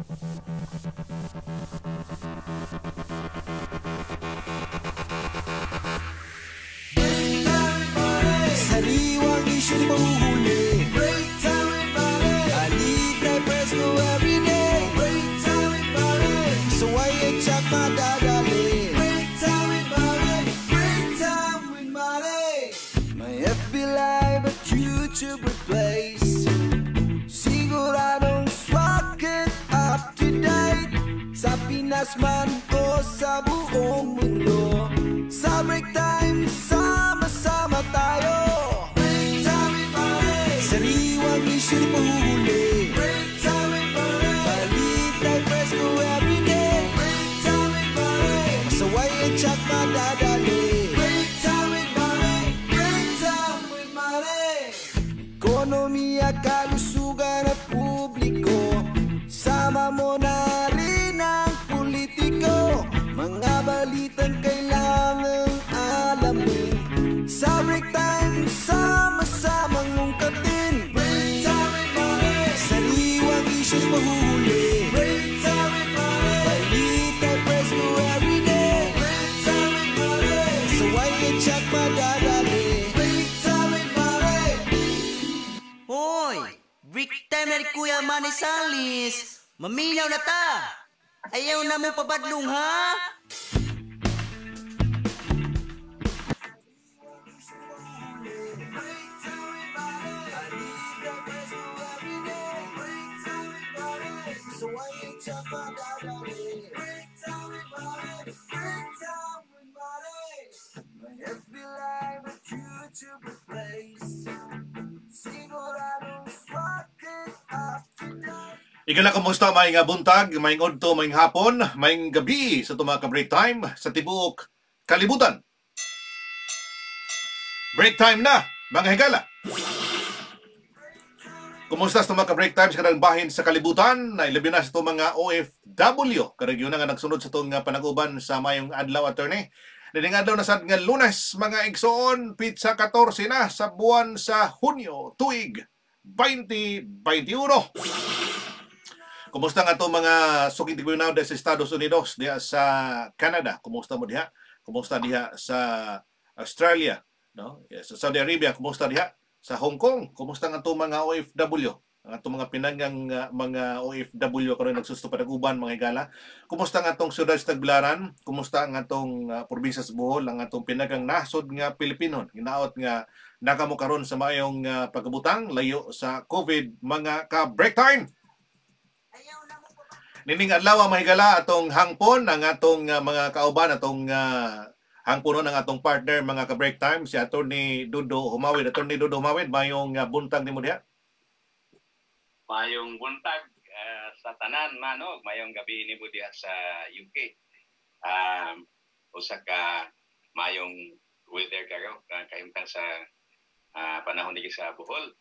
Sariwang isyu di mahuhuli. Alit na presko everyday. So why you check my dadali? My FB Live at YouTube replace. Siguradong swak it up to date. Sa Pinas man o sa buong mundo. Sa break time, sama-sama tayo. Sariwang isyu di mahuhuli. Balit ay presko everyday. So why you check my dadali? Ekonomiya, kalusugan at publiko. Sama mo na rin ang politiko. Mga balitang kailangang alamin. Sa break time, sama-samang ungkatin. Sariwang isyu di mahuhuli. Balit ay presko everyday. So why you check my dadali? Hoy! Break time na rin Kuya Manny Salis! Maminaw na ta! Ayaw na mo pabadlong ha? So why you check my dadali? My FB Live at YouTube replace. Siguradong swak it up tonight. Ikala kumusta may buntag, may udto, may hapon, may gabi sa mga ka-break time sa tibuok kalibutan. Break time na, mga higala. Kumusta sa mga ka-break time sa kanang bahin sa kalibutan? Na ilabi na sa itong mga OFW. Karagyo na nga nagsunod sa itong panag-uban sa mayong adlaw, attorney. Nining adlaw na sad nga Lunes, mga igsoon, pizza 14 na sa buwan sa Hunyo, tuig 2021. Kumusta nga itong mga sugid tigwinaw sa Estados Unidos, diha sa Canada? Kumusta mo diha? Kumusta diha sa Australia? No? Sa Saudi Arabia, kumusta diha? Sa Hong Kong, kumusta nga itong mga OFW? Ang itong mga pinanggang mga OFW karon nagsusto panag-uban, mga higala. Kumusta nga itong siyudad sa Tagbilaran? Kumusta nga itong probinsya sa Bohol? Ang itong pinanggang nasod nga Pilipino? Hinaot nga nakamo karon sa mayong pagkabutang, layo sa COVID, mga ka-break time! Nining adlaw mga higala atong hangpon ang atong mga kauban atong hangpon ng atong partner mga ka-break time si Attorney Dudo Humawid. Attorney Dudo Humawid, mayong buntag nimo diha. Mayong buntag sa tanan manog, mayong gabi nimo diha sa UK. Usa ka mayong weather kayo kahimtang sa panahon digi sa Bohol.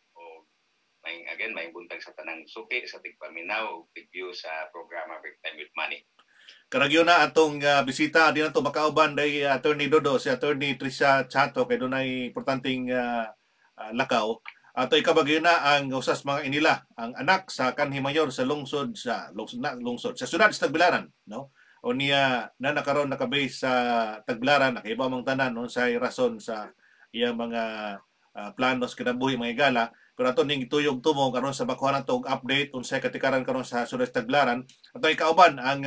May buntag sa tanang suki, sa tigpaminaw, tigview sa programa Break Time with Manny. Karagyo na atong bisita din nato makauban day Attorney Dodo si Attorney Trisha Chato kay dunay importanteng lakaw. Ato ikabagyo na ang usas mga inila, ang anak sa kanhi mayor sa lungsod sa syudad sa Tagbilaran, no? O niya na nakaron nakabase sa Tagbilaran, nakaiba mang tanan unsay rason sa iyang mga planos kinabuhi mga igala. Pero ato ning tuyog tumo karon sa bakuhan nato og update unsay katikaran karon sa Sudas Tagbilaran. Ato ikauban ang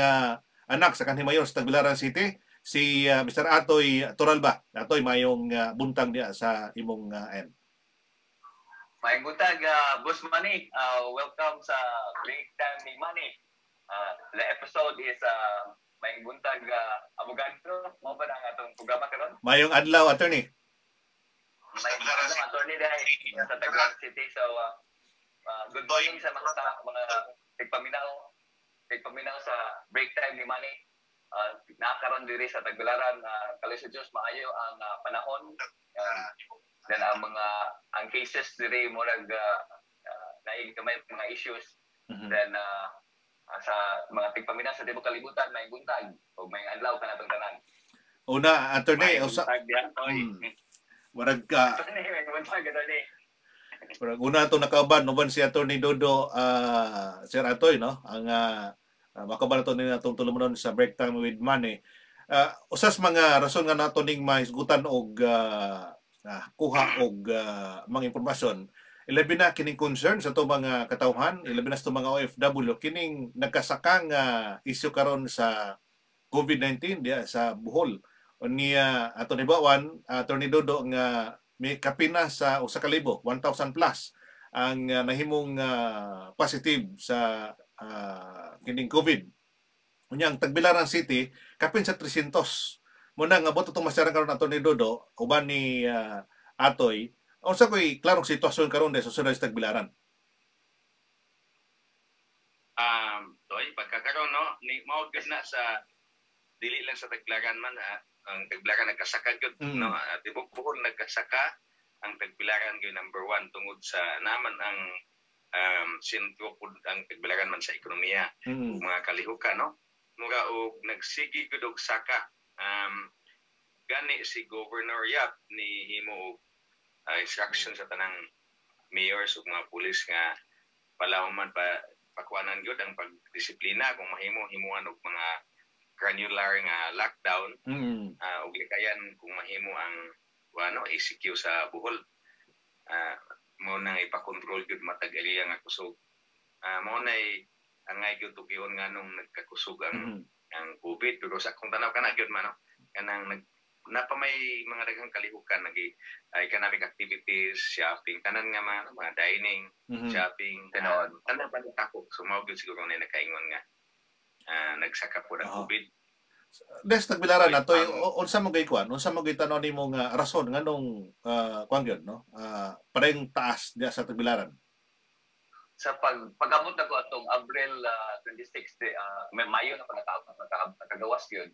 anak sa kanhi mayor sa Tagbilaran City, si Mr. Atoy Toralba. Atoy mayong buntag diya sa imong end. Mayong buntag Boss Manny. Welcome sa Break Time ni Manny. The episode is mayong buntag abogado. Mo ba ang atong programa karon? Mayong adlaw, attorney. Mayong adlaw, attorney dai sa Tagbilaran City. So good morning sa mga tigpaminaw sa Break Time ni Manny. Nakaroon diri sa Tagbilaran, kalis sa Diyos maayo ang panahon. Then ang cases diri murag naig kamay mga issues. Then sa mga tigpaminaw sa tibuok kalibutan may buntag o may adlaw kanatong tanan. Una, attorney, murag ka una itong nakauban, nuban si Attorney Dodo, Sir Atoy, no? Ang Makaban nato ni atong tulumanon sa break time with Manny. Usas mga rason nga nato ning mahisgutan og kuha og mga impormasyon. Ilabi na kining concern sa to mga katawhan, ilabi na sa to mga OFW kining nagkasakang issue karon sa COVID-19 diya sa Bohol. Niya ato ni Bawan, Attorney Dodo nga may kapina sa 1,000, 1,000 plus ang nahimong positive sa kining COVID. Unya ang Tagbilaran City kapin sa 300. Muna nga boto itong masyaran karon Attorney Dodo uban ni Atoy. Unsa ko'y klarong sitwasyon karon sa sunod sa Tagbilaran? Toy, pagkakaroon, no, ni maugis na sa dili lang sa Tagbilaran man, ang Tagbilaran nagkasaka yun, no, tibok Bohol nagkasaka, ang Tagbilaran yun number 1 tungod sa naman ang sentro ang Tagbilaran man sa ekonomiya, mga kalihukan, no, mura og nagsigi gud og saka, gani si Governor Yap ni himo instruction sa tanang mayors ug mga pulis nga palahuman pa pakuanan gyud ang pagdisiplina kung himuan og mga granular nga lockdown ug likayan kung mahimo ang ECQ sa Bohol mo nang ipakontrol gyud matag aliya nga kusog mo nay angay gyud tugion nganong nagkakusog ang COVID pero sa kung tanaw kana gyud man no kanang napamay mga daghang kalihukan economic activities, shopping, tanan nga mga dining, shopping, tanan pa ni takok. So mao gyud siguro na nakaingon nga nagsaka po ng COVID. Des Tagbilaran nato unsa mo gaykuan? Unsa mo gitanon nimo nga rason nganong kuan gyud no? Pareng taas diya sa Tagbilaran. Sa pag-abot na ko atong Abril 26 Mayo na nakagawas yun.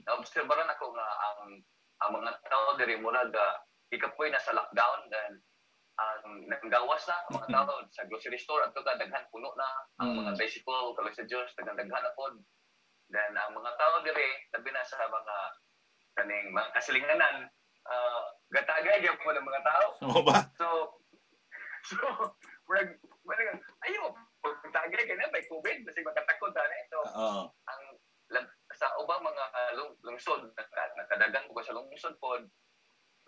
Naobserbaran ako nga ang mga tao diri murag ikapoy na sa lockdown then ang nanggawas na ang mga tao sa grocery store adto ka daghan puno na ang mga bicycle kalog sa Dios daghan na pod. Then ang mga tao diri labi na sa mga kaning mga kasilinganan gatagay gyud po ng mga tao. So ayo pagtagay kay na may COVID kasi makatakot ani so ang sa ubang mga lungsod nakadagan ko sa lungsod pod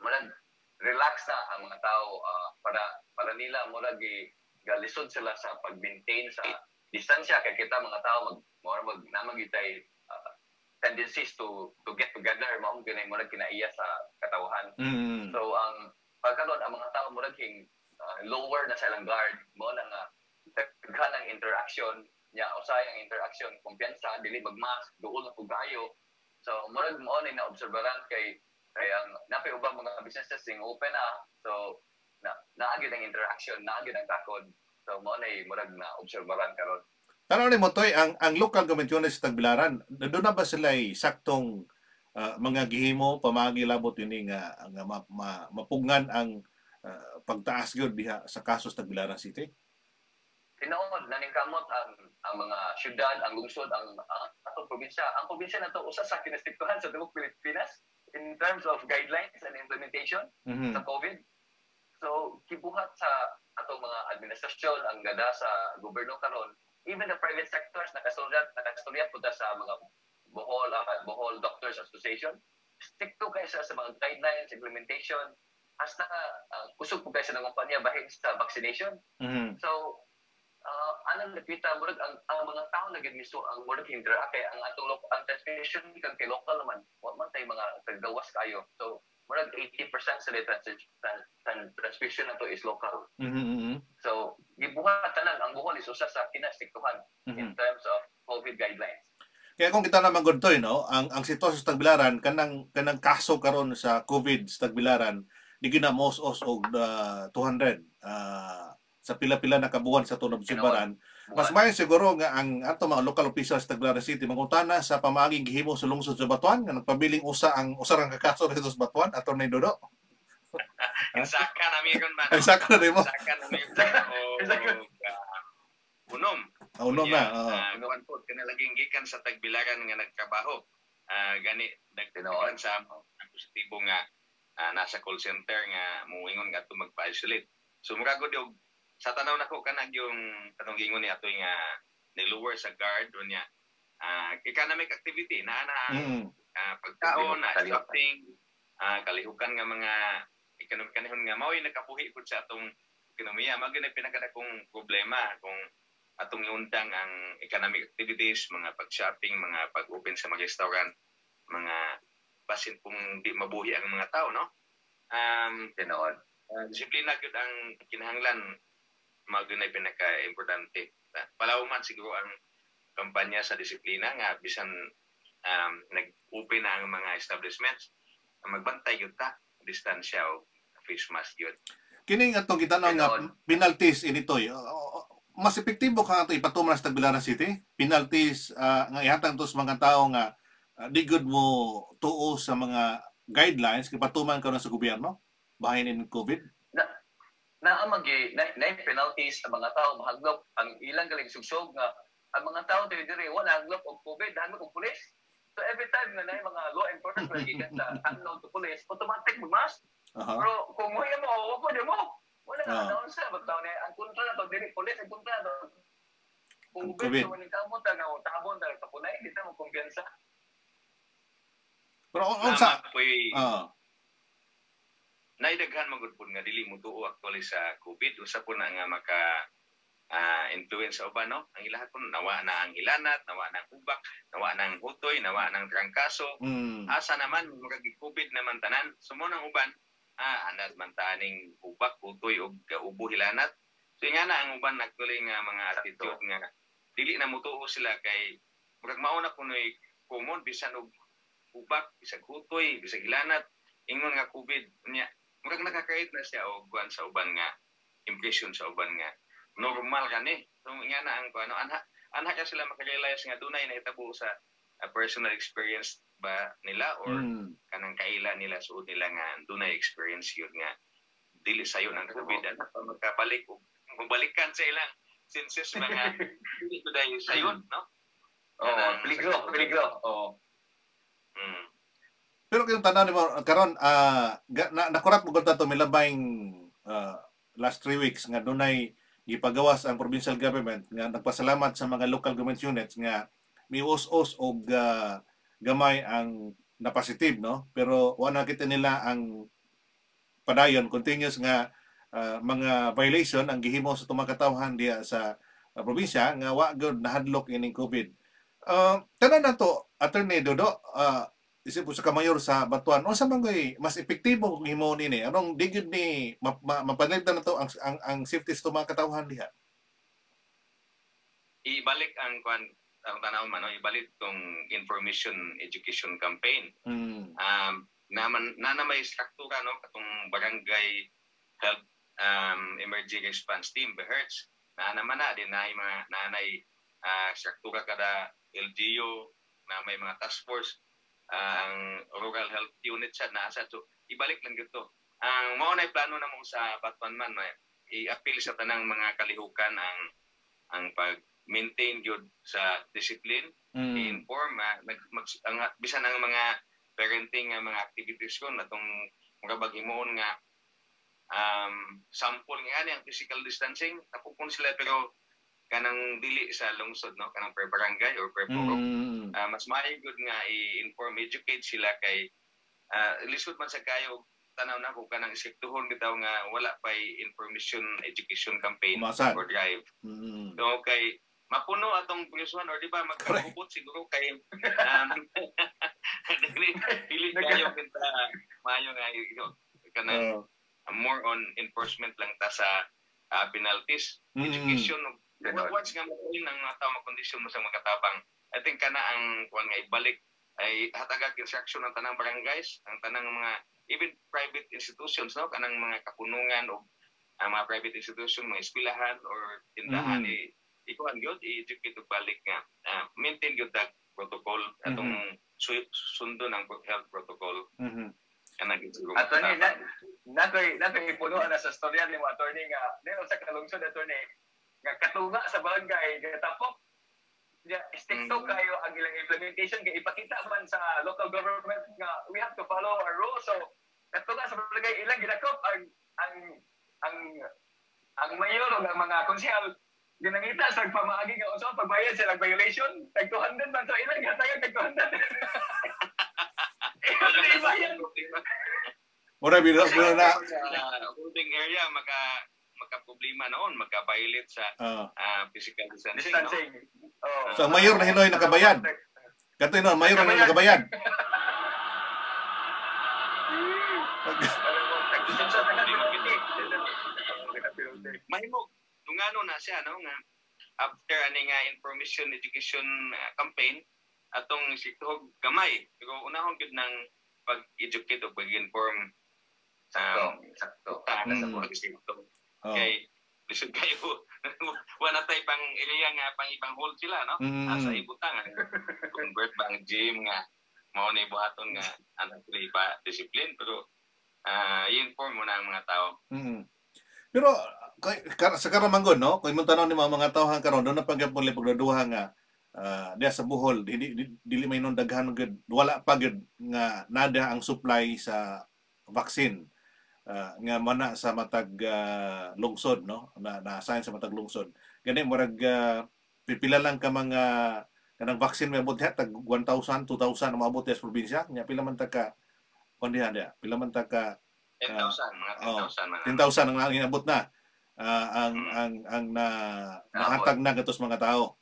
murag relax na ang mga tao para nila murag galisod sila sa pag-maintain sa distansya kay kita mga tao namagitay tendencies to get together mao gyud murag kinaiya sa katawhan. So ang pagkaron ang mga tao murag lower na sa ilang guard mo na nga daghan ang interaction nya usay ang interaction kumpiyansa dili magmask duol na pugayo so murag mo ni na obserbaran kay ang napay ubang mga businesses sing open na so naagid ang interaction naagid ang takod so mo ni murag na obserbaran karon tanaw ni Motoy ang local government units sa Tagbilaran do na ba sila saktong mga gihimo pamagilabot ini nga mapugnan ang pagtaas gyud diha sa kaso sa Tagbilaran City? Tinuod naningkamot ang mga syudad, ang lungsod, ang atong probinsya. Ang probinsya na to usa sa kinastiktuhan sa tibuok Pilipinas in terms of guidelines and implementation sa COVID. So kibuhat sa atong mga administrasyon ang gada sa gobyerno karon, even the private sectors nakastorya po sa mga Bohol Doctors Association. Stricto kayo sa mga guidelines, implementation, hasta kusog po kayo sa ng kumpanya bahin sa vaccination. So anong nakita murag ang mga tao na gamiso ang murag interact kay ang atong ang transmission kay local naman wa man tay mga tagawas kayo so murag 80% sa transmission nato is local. So gibuhat tanan ang Bohol is usa sa kinastiktuhan in terms of COVID guidelines. Kaya kung kita naman gudtoy no ang sitwasyon sa Tagbilaran kanang kaso karon sa COVID sa Tagbilaran di ginamos og 200 sa pila-pila na kabuhan sa tunod Sibaran. Mas may siguro nga ang ato mga local officials sa Tagbilaran City mangutana sa pamaaging gihimo sa lungsod sa Batuan nga nagpabiling usa rang kakaso dito sa Batuan Attorney Dodo. Saka na mi kon man. Saka na mo. Saka na mi unom. Unom na. Unom po kanalaging gikan sa Tagbilaran nga nagtrabaho. Gani nagtinoon sa positibo nga nasa call center nga muingon nga ato magpa-isolate. So murago diog sa tanaw nako kanang yung tanong gingon ni ato nga nilower sa guard unya economic activity na Mm. pagkaon, na shopping, kalihukan nga mga economic kanihon nga mao'y nakabuhi pud sa atong ekonomiya. Mao gyud pinakadakong problema kung atong iundang ang economic activities, mga pag-shopping, mga pag-open sa mga restaurant, mga basin kung di mabuhi ang mga tao, no? Tinood. Disiplina gyud ang kinahanglan, mao gyud na pinaka-importante. Palaw man siguro ang kampanya sa disiplina nga bisan nag-open na ang mga establishments, magbantay gyud ta, distansya o face mask gyud. Kining atong gitan-aw nga penalties initoy. Mas epektibo ka ato ipatuman sa Tagbilaran City? Penalties nga ihatag to sa mga tao nga di good mo tuo sa mga guidelines kay patuman ka na sa gobyerno bahin in COVID? Na penalties sa mga tao mahaglop ang ilang galing sugsog nga ang mga tao diri wala haglop og COVID, haglop og pulis. So every time na mga law enforcement gikan sa unknown to police, automatic mag-mask. Pero kung mo wag mo. Wala na naon sa bitaw ni ang kontra na to diri police ang kontra to. Kung COVID mo ni kamo ta nga tabon ta sa punay, di ta mo kumpiyansa. Pero unsa naidaghan magud pud nga dili mo tuo actually sa COVID, usa po na nga maka influence sa uban, no? Ang ilahat po nawa na ang ilanat, nawa na ang ubak, nawa na ang hutoy, nawa na ang trangkaso. Asa naman magagi-COVID naman tanan. Sumo nang uban, anad man taning ubak, hutoy og ubo hilanat. So nga na ang uban actually nga mga attitude nga dili na mutuo sila kay murag mao na kunoy common bisan og ubak, bisag hutoy, bisag hilanat, ingon nga COVID nya. Murag nakakait na siya og kuan sa uban nga impression sa uban nga normal kani. So nga na ang kuno anha ka sila makarealize nga dunay na hitabo sa personal experience ba nila or kanang kaila nila suod nila nga dunay experience yun nga dili sayo ng COVID at magkabalik o mabalikan sa ilang senses mga dili ko dahil sayon, no? Peligro. Pero kayong tanaw ni mo karon nakurat mo gud to milabayng last 3 weeks nga dunay gipagawas ang provincial government nga nagpasalamat sa mga local government units nga mius-us og gamay ang na-positive, no? Pero wala kita nila ang padayon continuous nga mga violation ang gihimo sa tumang katawhan diya sa probinsya nga wa gyud nahadlok ining COVID. Tanan nato Attorney Dodo, isip sa kamayor sa Batuan, unsa man gay mas epektibo kung himo nini? Anong di gyud ni mapanagdan nato ang safety sa tumang katawhan diha? Ibalik ang kwan ang tanaw man, no? Ibalik tong information education campaign. Na may struktura, no, katong barangay health emergency response team BHERTS na naman na din na mga nanay struktura kada LGU na may mga task force ang rural health unit sa nasa. So ibalik lang dito ang mao na plano na mo sa Batuan man, i-appeal sa tanang mga kalihukan ang pag-maintain gyud sa discipline, i-inform bisan ang mga parenting nga mga activities ko natong mga baghimoon nga sample nga ang physical distancing tapupon sila pero kanang dili sa lungsod, no, kanang per barangay or per purok. Mas maayo gud nga i-inform, educate sila kay lisod man sa kayo tanaw na ko kanang isektuhon bitaw nga wala pa information education campaign or drive. So kay mapuno atong puliswan or di ba magkahubot siguro kay dili kayo kita maayo nga kanang more on enforcement lang ta sa penalties. Education once nga mo ang mga tao makondisyon mo sa mga katabang, I think kana ang kuan nga ibalik ay hatagag instruction ng tanang barangays, ang tanang mga even private institutions, no, kanang mga kapunungan o ang mga private institution, mga eskwelahan or tindahan ikuan gyud i-educate og balik nga maintain gyud tag protocol atong sundo ng health protocol. Attorney, nakoy ipuno na sa storya ni mo attorney nga dino sa kalungsod attorney nga katunga sa barangay gatapok ya stricto kayo ang ilang implementation kay ipakita man sa local government nga we have to follow our rules. So katunga sa barangay ilang gidakop ang mayor o ang mga konsehal ginangita sa pamaagi nga unsa pagbayad sila violation tag 200 man so ilan gatayan tag 200. Hindi bayad. Mura biro na holding area maka-problema noon, maka-violate sa physical distancing. Oh. So ang mayor na hinoy nakabayad. Kato yun, mayor na nakabayad. Mahimog tungano na siya no nga after ani nga information education campaign atong sitog gamay pero unahon gid nang pag-educate o pag-inform sakto sa mga distrito. Okay. Lisod kayo. Wala tayo pang iliya nga pang ibang hold sila, no? Asa ibutang. Convert bang gym nga mao ni buhaton nga anak sila iba discipline pero i-inform mo na ang mga tao. Pero sa karamanggon, no? Kung mo tanong ni mga tao hang karon doon na pagapon pagduduha nga diya sa Bohol dili may non daghan gud wala pa gud nga nada ang supply sa vaccine. Nga mana sa matag lungsod no na-assign sa matag lungsod gani murag pipila lang ka mga kanang vaccine may abot tag 1,000 2,000 ang maabot sa probinsya nya pila man ta ka kondihan dia pila man ta ka 10,000 mga 10,000 ang inabot na ang nahatag na gatos mga tao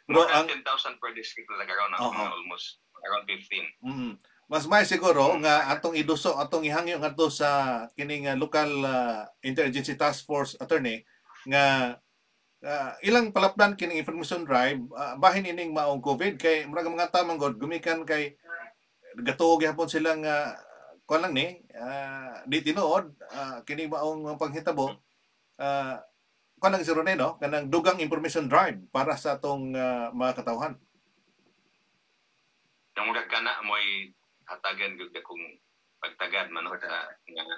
pero ang 10,000 per district talaga raw na almost around 15. Mas may siguro nga atong iduso atong ihangyo ngadto sa kining local interagency task force attorney nga ilang palapdan kining information drive bahin ining maong COVID kay murag mga tao manggod gumikan kay gatuog gyapon sila nga kuan lang ni di tinuod kini maong panghitabo kuan lang si Ronel no kanang dugang information drive para sa atong mga katawhan. Yung murag kana moy hatagan gyud kung pagtagad man sa nga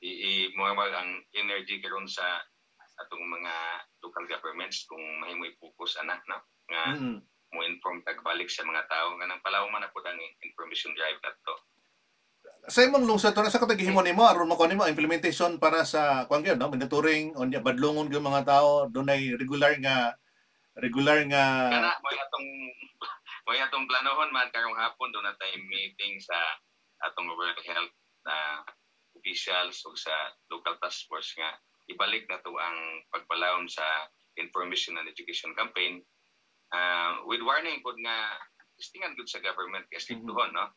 i-more ang energy karon sa atong mga local governments kung mahimoy focus anak na nga mo inform tagbalik sa mga tao nga nang palaw man ako ang information drive nato. Sa imong lungsod to sa katagihimo nimo aron mo nimo implementation para sa kuan gyud no monitoring on badlongon gyud mga tao dunay regular nga kana May atong planohon man karong hapon doon na tayo meeting sa atong World Health officials o sa local task force nga ibalik na to ang pagpalawom sa information and education campaign with warning pod nga istingan gud sa government kasi tuhon no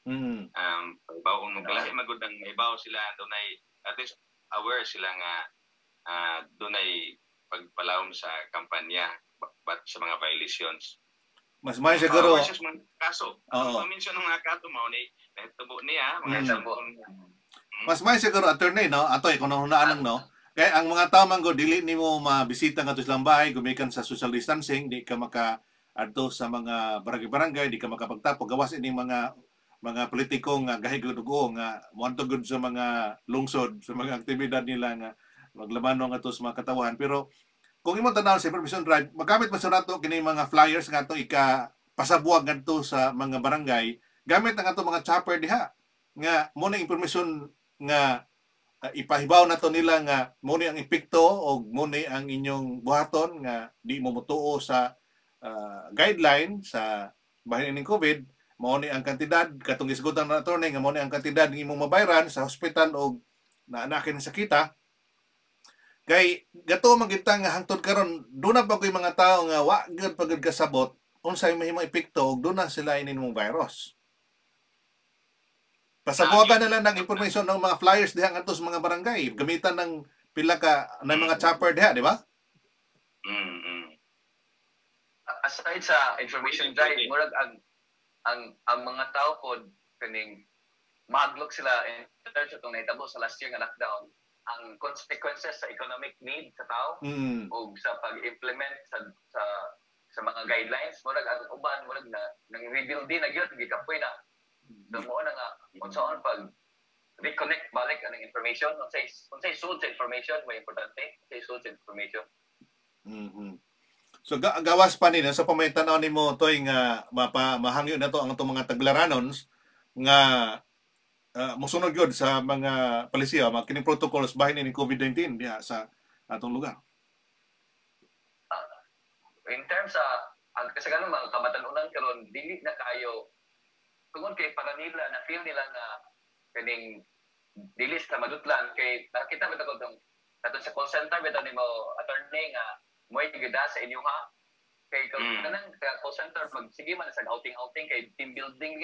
pagbaon mo kalahi magud ang ibaw sila dunay at least aware sila nga dunay pagpalawom sa kampanya but sa mga violations. Mas may siguro kaso. Minsan ng mga kaso mao ni nahitabo niya mga sambo. Mas may siguro attorney no atoy kuno hunaan lang no. Kay ang mga tao man go dili nimo mabisita ngadto sa bahay gumikan sa social distancing di ka maka adto sa mga barangay di ka makapagtapo gawas ining mga politiko nga gahigud-ugo nga moadto gud sa mga lungsod sa mga aktibidad nila nga maglamano ngadto sa mga katawhan pero kung imong tanaw sa information drive, magamit man sa nato kini mga flyers nga ato pasabuag ngadto sa mga barangay, gamit ang ato mga chopper diha nga mo na information nga ipahibaw nato nila nga mo ni ang epekto o mo ni ang inyong buhaton nga di mo motuo sa guideline sa bahin ning COVID, mo ni ang kantidad katong gisgutan na attorney nga mo ni ang kantidad ng imong mabayaran sa hospital o naanakin sa kita. Kay gato magita nga hangtod karon do na pa koy mga tao nga wa gyud pagud kasabot unsay mahimong epekto ug do na sila ininmong virus. Pasabugan na lang ng information ng mga flyers diha ngadto sa mga barangay gamitan ng pila ka ng mga chopper diha, di ba? Aside sa information drive, murag ang mga tao pod kaning maglok sila in terms of nahitabo sa last year nga lockdown ang consequences sa economic need sa tao o sa pag-implement sa mga guidelines murag ang uban murag na nang rebuild din na gyud gikapoy na mo na nga unsaon pag reconnect balik ang information unsay source sa information mo importante unsay source sa information. So gawas pa nila sa pamay-tanaw nimo toy nga mahangyo na to ang atong mga taglaranons nga musunod yun sa mga palisiya, mga kining protocols bahin ni COVID-19 diha sa atong lugar. in terms sa ang kasagaran mga kamatanunan karon dili na kayo tungod kay para nila na feel nila na kaning dili sa madutlan kay nakita ba ko tong aton sa call center bitaw nimo attorney nga mo'y gida sa inyo ha kay kanang call center magsige man sa outing kay team building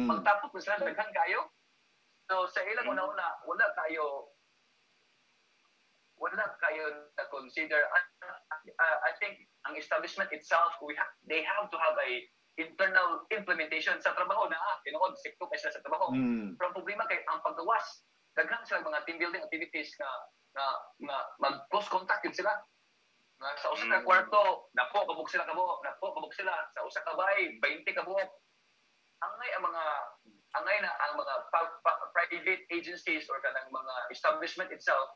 magtapos mo sila daghan kayo so sa ilang una-una wala kayo na consider I think ang establishment itself they have to have a internal implementation sa trabaho na tinuod sikto kay sila sa trabaho pero ang problema kay ang paggawas daghan sila mga team building activities na mag-close contact yun sila. Sa usa ka kwarto, napo kabuk sila sa usa ka bahay, 20 kabuk. Angay ang mga private agencies or kanang mga establishment itself,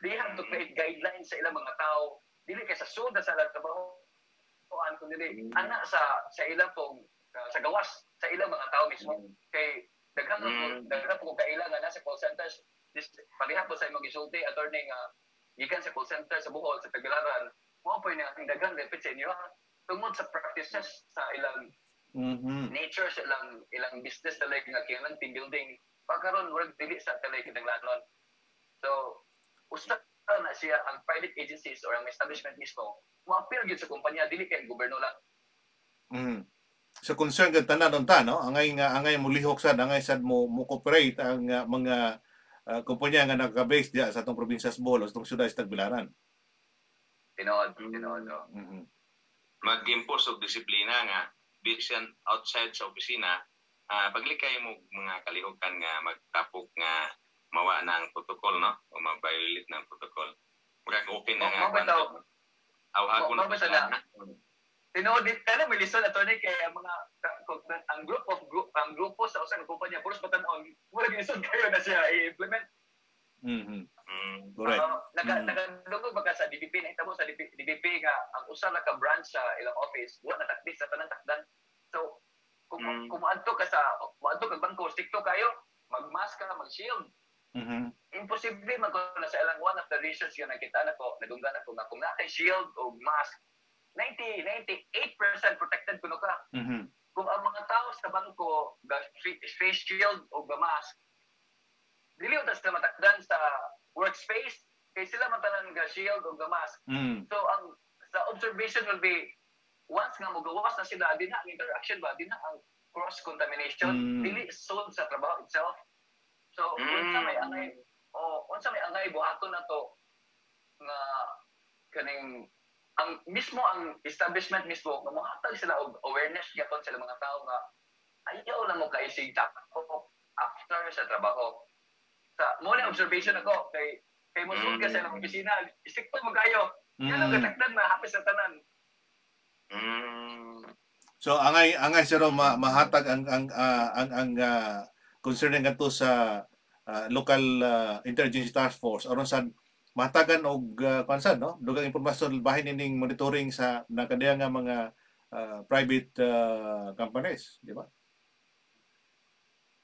they have to create guidelines sa ilang mga tao. Dili kay sa sud sa ilang trabaho kuan kundi ana sa ilang pong sa gawas sa ilang mga tao mismo. Kay daghan po kailangan na sa call centers pareha po sa imong gisulti attorney nga gikan sa call center sa Bohol sa Tagbilaran mo po ni ating daghang depit sa inyo tungod sa practices sa ilang nature sa ilang business na like nga kailang team building pagkaron wala dili sa talay kinahanglanon so usa na siya ang private agencies or ang establishment mismo mo appeal gyud sa kumpanya dili kay gobyerno lang So concern gud tanan unta no angay mo lihok sad angay sad mo cooperate ang mga kumpanya nga naka-base diya sa atong probinsya sa Bohol sa atong syudad sa Tagbilaran. Tinood. Mag-impose og disiplina nga bisan outside sa opisina paglikay mo mga kalihokan nga magtapok nga mawa na ang protocol no o mag-violate ng protocol. Murag okay na nga. Awhagon na. Tinood may listen attorney kay ang grupo sa usa ka kumpanya puros batan-on wala ginisod kayo na siya i-implement. Correct. Nagadungog ba ka sa DBP na itabo sa DBP nga ang usa na ka branch sa ilang office wala natakdi sa tanang takdan. So kung maadto ka bangko stricto kayo mag-mask ka mag-shield. Imposible man ko na sa ilang one of the reasons nga nakita na ko nadunggan ako nga kung nakay shield o mask 98% protected kuno ka. Kung ang mga tao sa bangko face shield o mask dili utas na matakdan sa workspace kay sila matanan ga shield o mask. So ang sa observation will be once nga mogawas na sila din ang interaction ba din ang cross contamination dili solved sa trabaho itself. So unsa may angay buhaton na to nga kaning ang establishment mismo mamuhatag sila og awareness gyapon sa mga tao nga ayaw lang mo kaisig after sa trabaho sa mo na observation ako kay mo sud ka sa ilang opisina isikto mo kayo yan ang katakdan mahapis sa tanan so angay siro mahatag ang concerning ngadto sa local intelligence task force aron sa matagan og kansan no dugang impormasyon bahin ning monitoring sa nakadiya nga mga private companies di ba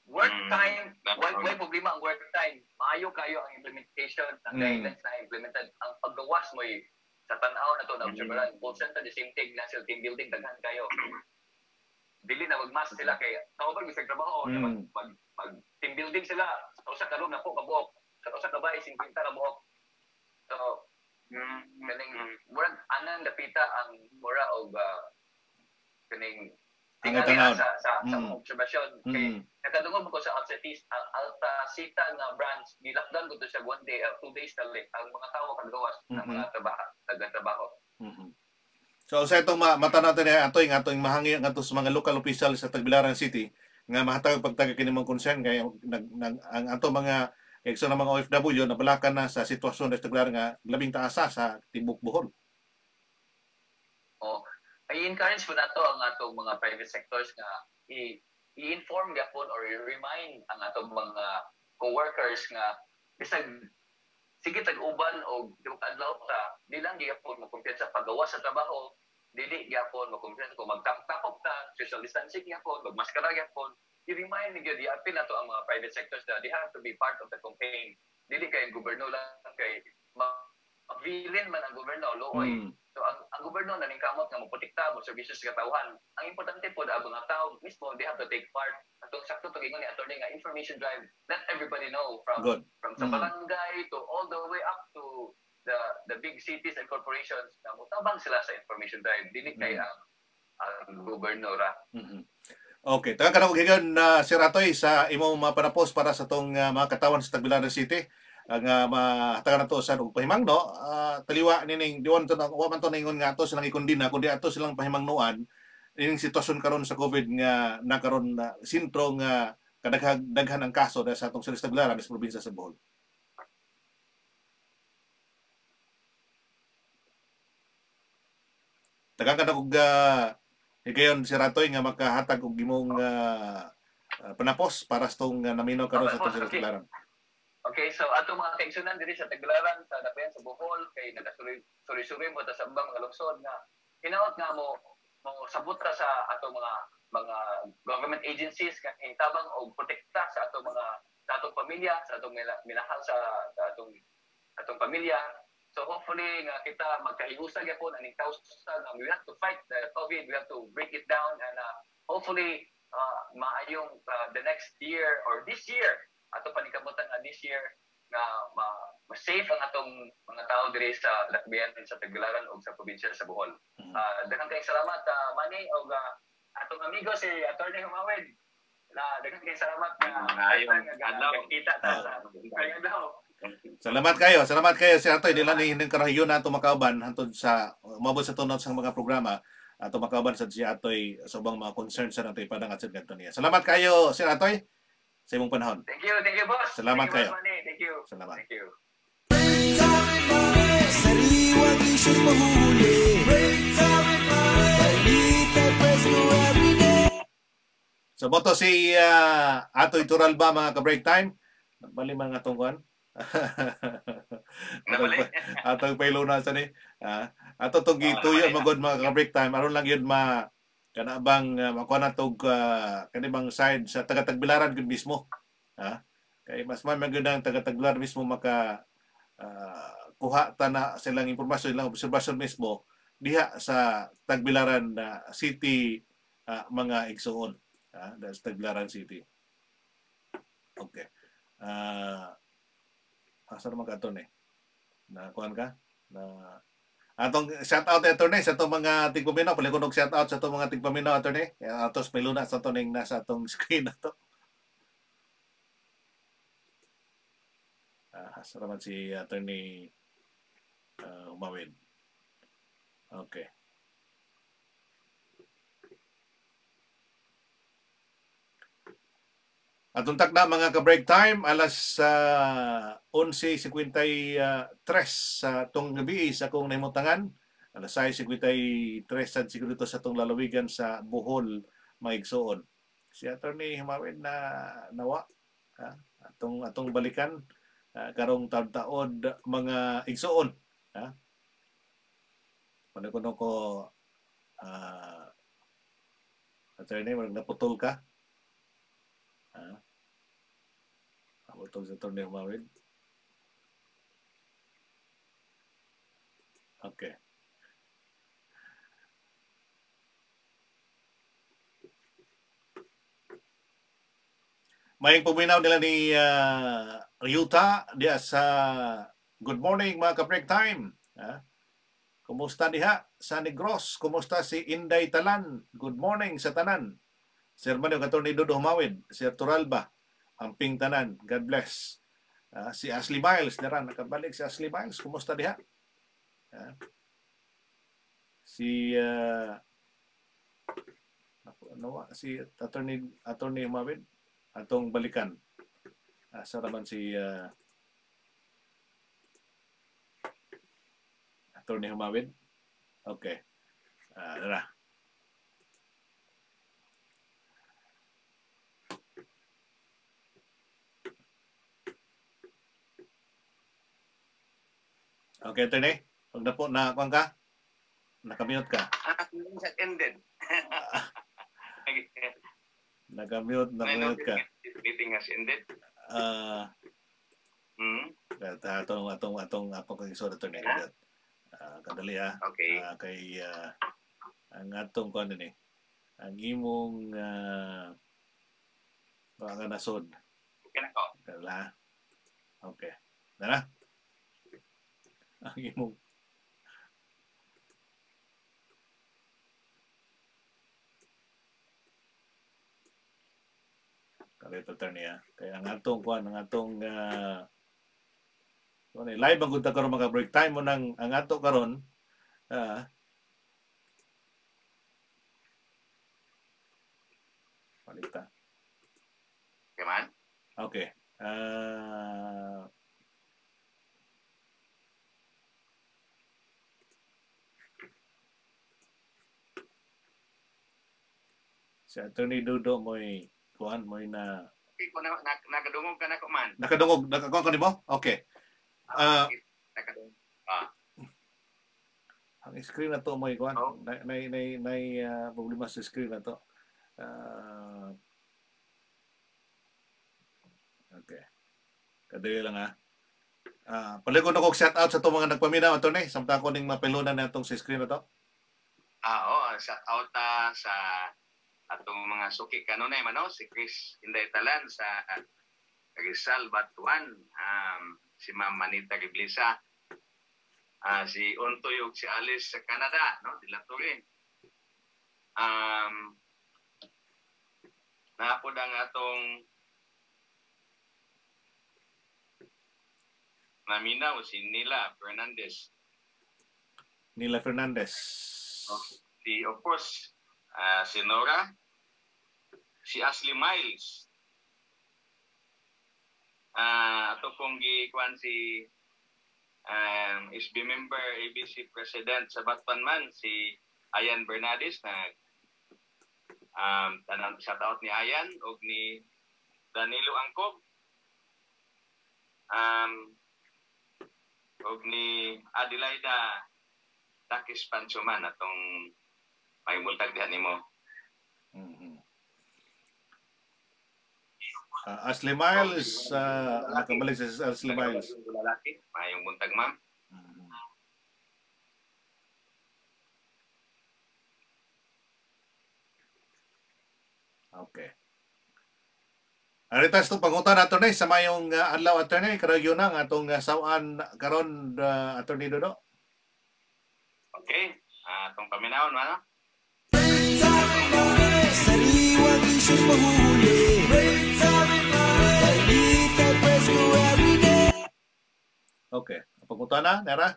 work time why problema ang work time maayo kayo ang implementation ng guidelines na implemented ang paggawas mo sa tan-aw na to na observeran call center the same thing national team building daghan kayo dili na mag-mask sila kay tawag sa trabaho mag team building sila sa usa ka room na po kabuok sa usa ka bahay 50 ka buok. So, kaning murag anang dapita ang mura og kaning tingali sa obserbasyon kay nakadungog ko sa Alta-Sita nga branch ni-lockdown ko to siya 1 day 2 days tali ang mga tawo kagawas ng mga trabaho. So sa itong mata natin atoy mahangi ngadto sa mga local official sa Tagbilaran City nga mahatag pagtaga kini mong concern kay ang ato mga ekso ng mga OFW nabalakan na sa sitwasyon sa Tagbilaran nga labing taasa sa tibuok Bohol. I-encourage po nato ang atong mga private sectors nga i-inform gyapon or i-remind ang atong mga co-workers nga bisag sige tag-uban o adlaw ta di lang gyapon mo kumpiyansa sa paggawa sa trabaho dili gyapon mo kumpiyansa kung magtapok ta social distancing gyapon magmaskara gyapon i-remind niyo i-appeal nato ang mga private sectors na they have to be part of the campaign dili kay gobyerno lang kay villain man ang gobyerno looy so ang gobyerno gobyerno na kamot nga moprotekta mo serbisyo sa katawhan. Ang importante po ang mga tao mismo they have to take part. Atong sakto pagingon ni attorney nga information drive. Let everybody know from sa barangay to all the way up to the big cities and corporations na mutabang sila sa information drive. Dili kay ang gobernadora. Okay, taga ka na gigon na Sir Atoy sa imong mapanapos para sa tong mga katawan sa Tagbilaran City. Ang mahatagan nato sa pahimangno, taliwa nining diwan to na wa man to ningon nga ato silang ikundina kundi ato silang pahimangnuan ining sitwasyon karon sa COVID nga nakaron na sintro nga kadaghan ang kaso sa atong sa Tagbilaran sa probinsya sa Bohol. Taga ka na kog higayon si Ratoy nga makahatag og imong panapos para sa tong naminaw karon sa atong Tagbilaran. Okay, so ato mga kaigsunan diri sa Tagbilaran sa dapayan sa Bohol kay nagasuri-suri mo ta sa ambang mga lungsod nga hinaot nga mo sabutra sa ato mga government agencies nga tabang og protekta sa ato atong pamilya, sa atong minahal sa atong pamilya. So hopefully nga kita magkahiusa gyapon aning kausa nga we have to fight the COVID, we have to break it down and hopefully maayong the next year or this year ato panikamutan nga this year nga ma-safe ang atong mga tao diri sa Lakbayan sa Tagbilaran ug sa probinsya sa Bohol. Daghang kayong salamat Manny ug atong amigo si Attorney Humawid. Daghang kayong salamat nga kita ta sa daw. Salamat kayo si Atoy dila ni hining karahiyon nato makauban hantod sa umabot sa tunod sa mga programa ato makauban sa si Atoy sa ubang mga concerns sa nato ipadangat sa ganto niya. Salamat kayo si Atoy sa imong panahon. Thank you boss. Salamat kayo. Thank you. Salamat. Thank you. Sariwang isyu'y mahuli. So boto si Atoy Turalba mga ka-break time. Nagbali man nga tungkuan. Atong pailuna sa ni. Ato tong gituyo magod mga ka-break time aron lang yun kana bang makuha na tog kanibang side sa taga-Tagbilaran gud mismo. Kay mas magandang taga-Tagbilaran mismo maka kuha ta na silang impormasyon, silang obserbasyon mismo diha sa Tagbilaran City mga igsuon. That's Tagbilaran City. Okay. Asa naman ka ito na kuhan ka? Atong shout out attorney sa atong mga tigpaminaw, palikunog shout out sa atong mga tigpaminaw attorney. Atos piluna sa atong ning nasa atong screen nato. Salamat si attorney Umawid. Okay. Atong takda mga ka-break time alas 11:53 sa tong gabi sa akong nahimutangan. Alas 6:53 sad siguro sa tong lalawigan sa Bohol maigsuon. Si Attorney Humawid na nawa atong balikan karong taud-taod mga igsuon. Panakuno ko Attorney naputol ka. Utong sa Attorney Humawid. Okay. Maying puminaw nila ni Ryuta diya sa good morning mga ka-break time. Kumusta diha sa Negros? Kumusta si Inday Talan? Good morning sa tanan. Sir Manio Attorney Dodo Humawid, Sir Turalba, Amping tanan. God bless. Si Ashley Miles, naran nakabalik si Ashley Miles. Kumusta diha? Si si Attorney Humawid atong balikan. Asa naman si Attorney Humawid? Okay. Dara. Okay, Attorney. Pag na po na kuan ka, nakamute ka. Ended. Nakamute ka. Meeting has ended. Atong kang isod, Attorney. Kadali Okay. kay ang atong kuan ni ang imong mga nasod. Okay na ko. Dala. Okay. Dala. Ang imong Kalito attorney kaya ang atong kuan ang atong live ang gud karon mga break time mo nang ang ato karon palita. Okay man. Okay. Si Attorney Dudo mo'y kuan mo'y Okay, kung nakadungog ka na ko man. nakakuan ka nimo? Okay. Nakadungog. Ang screen na to mo'y kuan. Oh. Nay problema sa screen na to. Okay. Kadali lang palikod ako shout out sa itong mga nagpaminaw attorney. Samtang ko ning mapilunan na itong sa screen na to. Shout out sa atong mga suki kanunay man si Chris Inday Talan sa Rizal Batuan, si Ma'am Manita Giblisa, si Untoy ug si Alice sa Canada, no, Dilaturi. Naapod ang atong naminaw si Nila Fernandez. Nila Fernandez. Of course, si Nora, si Ashley Miles, ato pong gikuan si SB member ABC President sa Batman man, si Ayan Bernades na tanang shout out ni Ayan o ni Danilo Angkob, o ni Adelaida Takis Panchoman atong may multag dihan nimo. Ashley Miles, nakabalik si Ashley Miles. Mayong buntag, ma'am. Okay. Aritas itong pangutan nato na sa mayong adlaw attorney, karagyo na atong sawaan karon attorney Dodo. Okay. Itong paminahon, ano? Sariwang isyong mahuli. Okay. Pangutan na, Nera?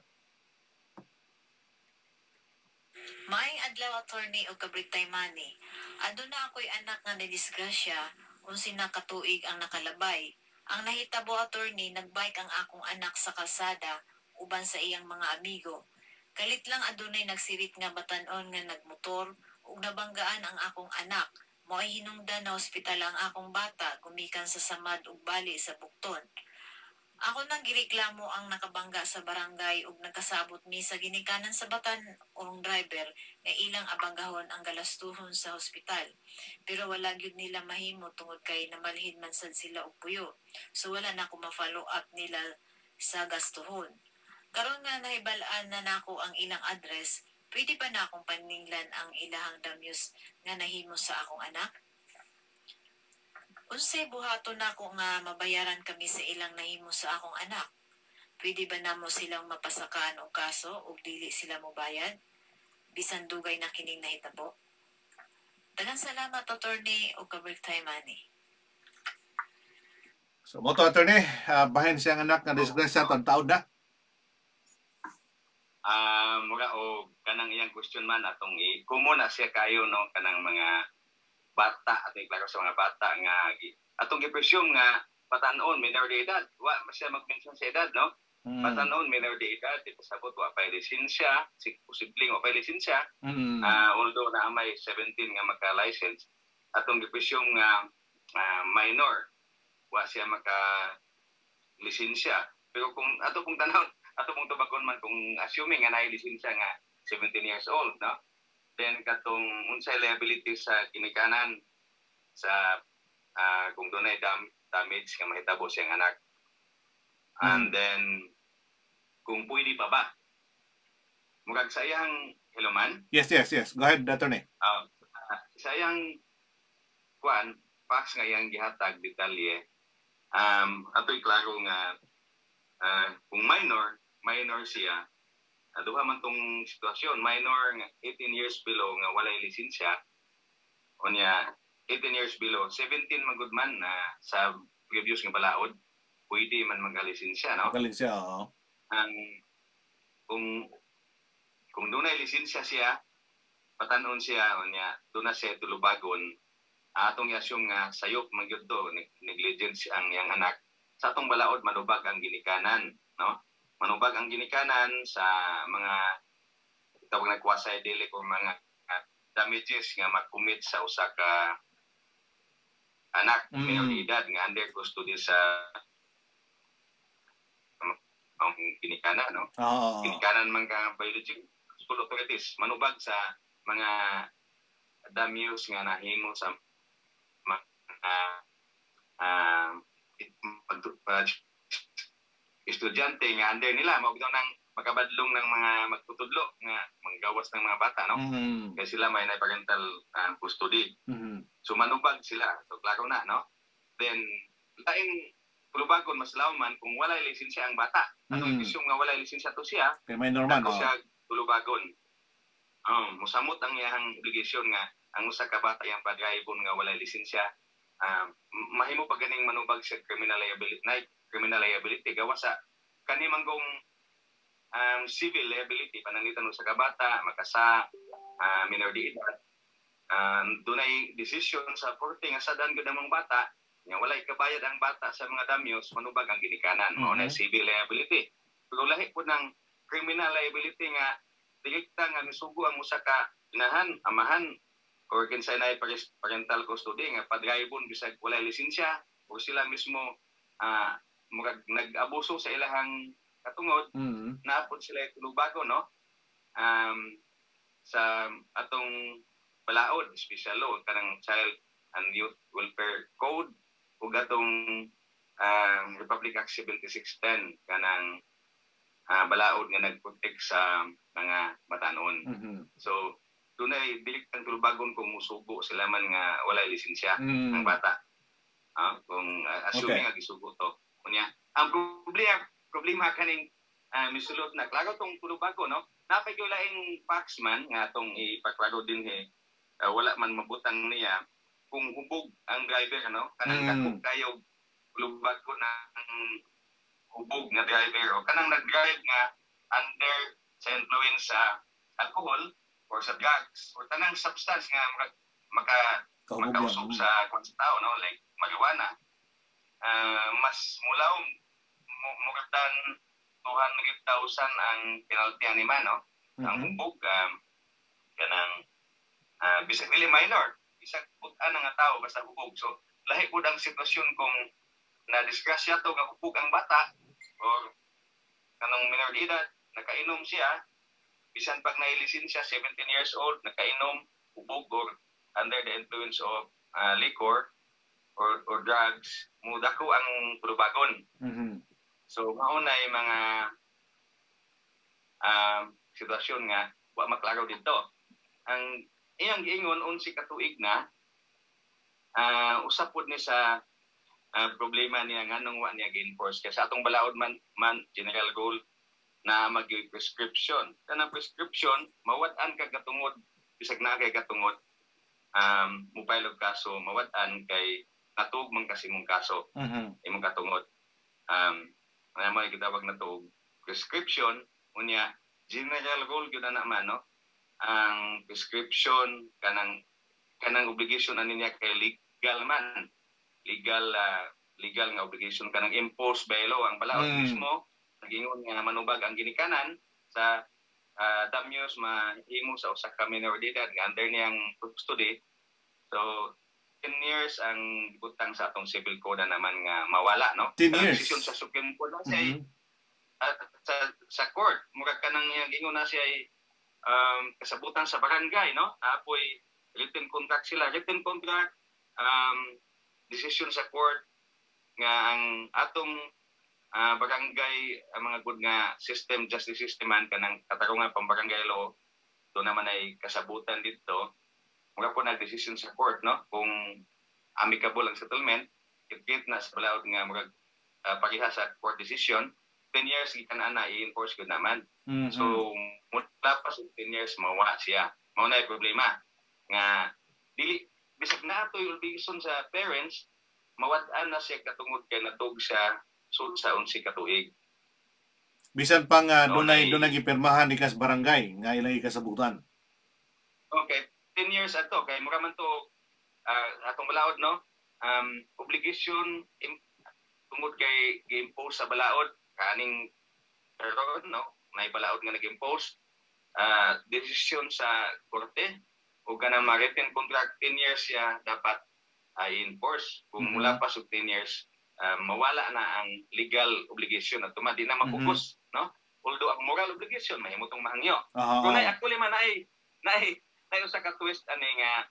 Maayong adlaw attorney o kabriktay mani. Aduna ako'y anak nga nadisgrasya kung sinakatuig ang nakalabay. Ang nahitabo attorney, nagbike ang akong anak sa kalsada uban sa iyang mga amigo. Kalit lang adunay nagsirit nga batanon nga nagmotor ug nabanggaan ang akong anak. Mo'y hinungdan na ospital ang akong bata gumikan sa samad ug bali sa bukton. Ako nang gireklamo ang nakabangga sa barangay ug nagkasabot mi sa ginikanan sa batan-ong driver nga ilang abanggahon ang galastuhon sa hospital. Pero wala gyud nila mahimo tungod kay namalhin man sad sila og puyo. So wala na ako ma-follow up nila sa gastuhon. Karon nga nahibal-an na nako ang ilang address, pwede pa na akong paninglan ang ilahang damyos nga nahimo sa akong anak? Unsay buhaton nako nga mabayaran kami sa ilang nahimo sa akong anak? Pwede ba namo silang mapasakaan og kaso ug dili sila mobayad? Bisan dugay na kining nahitabo. Daghang salamat attorney o kabriktay mani. So, moto attorney, bahin siyang anak nga disgrasya taon na. Mura o kanang iyang question man atong kumo na siya kayo no kanang mga bata atong iklaro sa mga bata nga atong gi-presume nga patanon minor de edad. Wa siya mag-mention sa edad no. Patanon minor de edad, pasabot wa pay lisensya, posibleng wa pay lisensya. Although na may 17 nga magka-license, atong gi-presume nga minor wa siya maka-lisensya. Pero kung ato pong tanawon, ato pong tubagon man kung assuming nga naay lisensya nga 17 years old, no? Then katong unsay liability sa kinikanan sa kung dunay damage nga mahitabo siyang anak. And then kung pwede pa ba murag sa iyang hiluman. Yes. Go ahead, attorney. Sa iyang facts nga iyang gihatag detalye. Ato'y klaro nga kung minor siya, duha man tong sitwasyon, minor nga 18 years below nga walay lisensya, o niya 18 years below, 17 man good man na sa previous nga balaod, pwede man magalisensya, no? Magalisensya, oo. Kung doon ay lisensya siya, patanon siya, o niya, doon na siya tulubagon, atong yasyong nga sayop magyud to, negligence ang yang anak, sa atong balaod manubag ang ginikanan, no? Manubag ang ginikanan sa mga tawag na quasi dili o mga damages nga makumit sa usa ka anak minor edad nga under custody sa ang ginikanan, no? Ginikanan man ka biological school authorities manubag sa mga damages nga nahimo sa estudyante nga under nila mao bitaw nang makabadlong ng mga magtutudlo nga manggawas ng mga bata, no? Kaya sila may parental custody. So manubag sila. So klaro na, no? Then laing tulubagon mas man kung wala lisensya ang bata. Atong isyong nga wala lisensya to siya. Kay may normal, no? Siya tulubagon. Musamot ang iyang obligasyon nga ang usa ka bata yang padraybon nga wala lisensya. Mahimo pa ganing manubag sa criminal liability gawa sa kani manggong civil liability panangitan sa kabata makasa minor de edad. Dunay decision sa korte nga sadan gud ang bata nga walay kabayad ang bata sa mga damyos manubag ang ginikanan, mao na civil liability. Pero lahi po ng criminal liability nga direkta nga misugo ang usa ka inahan, amahan or kinsay na parental custody nga padraybon bisag walay lisensya o sila mismo nag-abuso sa ilahang katungod, naapod sila tulubago, no? Sa atong balaod, special law, kanang Child and Youth Welfare Code, ug atong Republic Act 7610, kanang balaod nga nagprotect sa mga batanon. So, dunay direktang tulubagon kung musugo sila man nga walay lisensya ang bata. Kung assuming nga gisugo to. Kunya, ang problema kaning misulot na klaro tong tulubago, no? Napay ko laing faxman nga atong ipaklaro din wala man mabutang niya kung hubog ang driver, no? Kanang kakog kayo tulubago na hubog nga driver o kanang nag-drive nga under sa influence sa alcohol or sa drugs or tanang substance nga makausog sa tao, no? Like marijuana. Mas mulaw mugatan 200,000 ang penalty anima, no? Ang hubog kanang bisag dili minor, bisag putan nga tao basta hubog. So lahi pud ang sitwasyon kung na disgrasya to nga hubog ang bata or kanang minor de edad nakainom siya bisan pag nailisensya 17 years old nakainom hubog or under the influence of liquor or drugs, mudako ang tulubagon. So maunay mga sitwasyon nga wa maklaro dito. Ang iyang giingon unsi ka tuig na usap pud ni sa problema niya nganong wa niya gi-enforce kay sa atong balaod man general goal na mag-prescription. Kanang prescription mawat-an ka katungod bisag na kay katungod mobile og kaso mawat-an kay natug man kasi mong kaso imong katungod. Ano mo gitawag na to prescription unya general goal gyud na man, no? Ang prescription kanang obligation ani niya kay legal man. Legal nga obligation kanang imposed by law ang balaod mismo nagingon nga manubag ang ginikanan sa damyos mahimo sa usa ka minor de edad nga under niyang custody. So 10 years ang butang sa atong civil code naman nga mawala, no? 10 years. Decision sa Supreme Court na siya sa court murag kanang gingon na siya kasabutan sa barangay, no? Apoy written contract decision sa court nga ang atong barangay mga good nga system, justice system man kanang katarungan pang barangay law, doon naman ay kasabutan dito. Mura po nag-decision sa court, no? Kung amicable ang settlement, it na sa balaod nga murag pagiha sa court decision, 10 years ikan na i-enforce ko naman. So, mula pa sa 10 years, mawa siya. Mauna yung problema. Nga, bisag na ito yung obligation sa parents, mawadaan na siya katungod kay natog sa sa 11 katuig. Bisan pang dunay gipirmahan ikas barangay nga ilang ikasabutan. Okay, 10 years ato kay mura man to atong balaod, no? Obligation tungod kay gi-impose sa balaod kaning karon, no? May balaod nga nag-impose decision sa korte o ganang ma-written contract 10 years siya dapat i-enforce. Kung mula pa sa 10 years mawala na ang legal obligation at di na mapupus, no? Although ang moral obligation mahimutong mahangyo. Kung actually man ay sa ka twist ani nga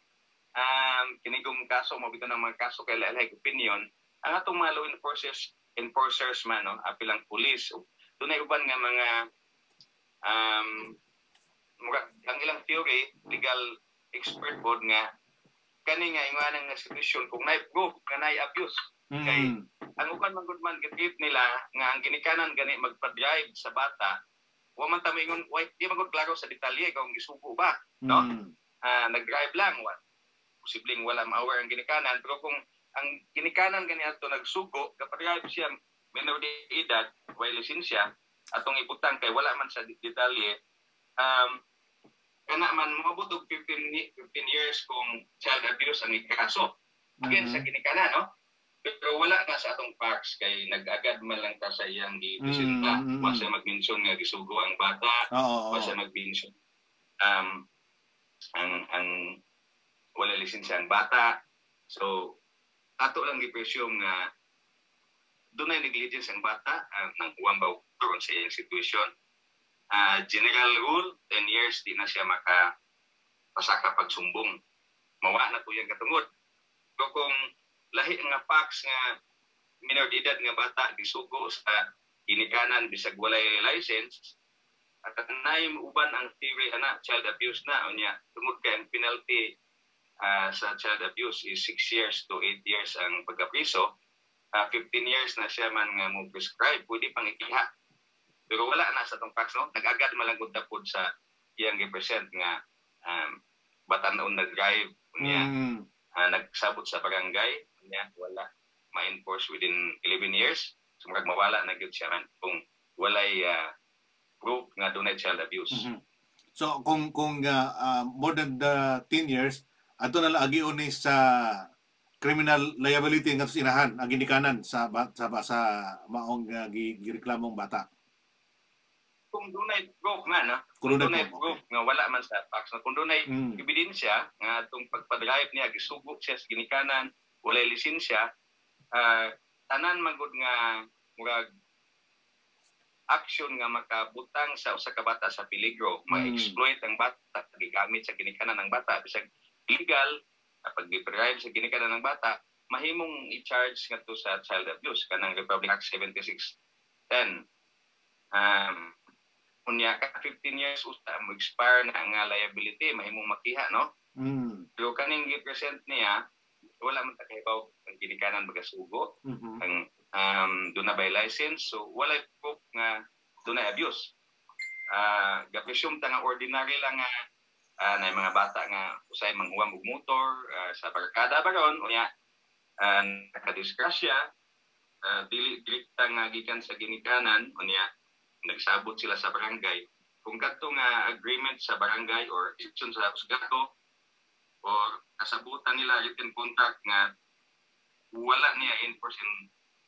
kinigong kaso mo bitaw ng mga kaso kay lahi opinion ang atong mga law enforcers man, no, apilang pulis dunay uban nga mga ang ilang theory legal expert board nga kani nga ingon nga sitwasyon kung na-proof nga na-abuse. Kay ang uban man good man gitip nila nga ang ginikanan gani magpa-drive sa bata wa man ta mingon di magud klaro sa detalye kung gisugo ba, no? Nag-drive lang posibleng wala ma-aware ang ginikanan pero kung ang ginikanan gani ato nagsugo kapag siya minor de edad way lisensya atong ibutang kay wala man sa detalye kana man moabot og 15 years kung child abuse ang ikaso again sa ginikanan, no? Pero wala na sa atong facts kay nag-agad man lang ta sa iyang gipresenta. Wa siya mag-mention nga gisugo ang bata, wa siya mag-mention ang wala lisensya ang bata. So ato lang gi-presume nga dunay negligence ang bata nang uwambaw karon sa iyang situation. General rule 10 years di na siya pasaka pagsumbong. Mawa na po yung katungod. So kung lahi nga facts nga minor de edad nga bata gisugo sa ginikanan bisag walay license at naay uban ang theory ana child abuse na unya tungod kay ang penalty sa child abuse is 6 years to 8 years ang pagkapriso. 15 years na siya man nga mo prescribe pwede pang ikiha pero wala na sa tong facts, no? Nag-agad malangkod tapod sa iyang gi-present nga batan-on nag-drive unya nagsabot sa barangay niya wala ma-enforce within 11 years so mawala na gyud siya man kung walay proof nga dunay child abuse. So kung more than 10 years ato na lagi ni sa criminal liability nga sinahan ang ginikanan sa maong gireklamong bata. Kung dunay proof nga, no? Kung dunay proof nga wala man sa facts, kung dunay ebidensya nga atong pagpa-drive niya gisugo siya sa ginikanan walay lisensya, tanan magud nga murag action nga makabutang sa usa ka bata sa peligro, ma-exploit ang bata, gigamit sa ginikanan ng bata bisag illegal pag gi-drive sa ginikanan ng bata, mahimong i-charge nga to sa child abuse kanang Republic Act 7610. Unya ka 15 years usa mo expire na ang liability mahimong makiha, no? Pero kaning gi-present niya wala man ta kahibaw ang ginikanan magasugo ang doon na by license so wala proof nga doon na abuse. Ga-presume ta nga ordinary lang nga na mga bata nga usay manghuwam og motor sa barkada baron unya nakadisgrasya dili direkta nga gikan sa ginikanan unya nagsabot sila sa barangay kung kadto nga agreement sa barangay or action sa husgado or kasabutan nila written contract nga wala niya enforce in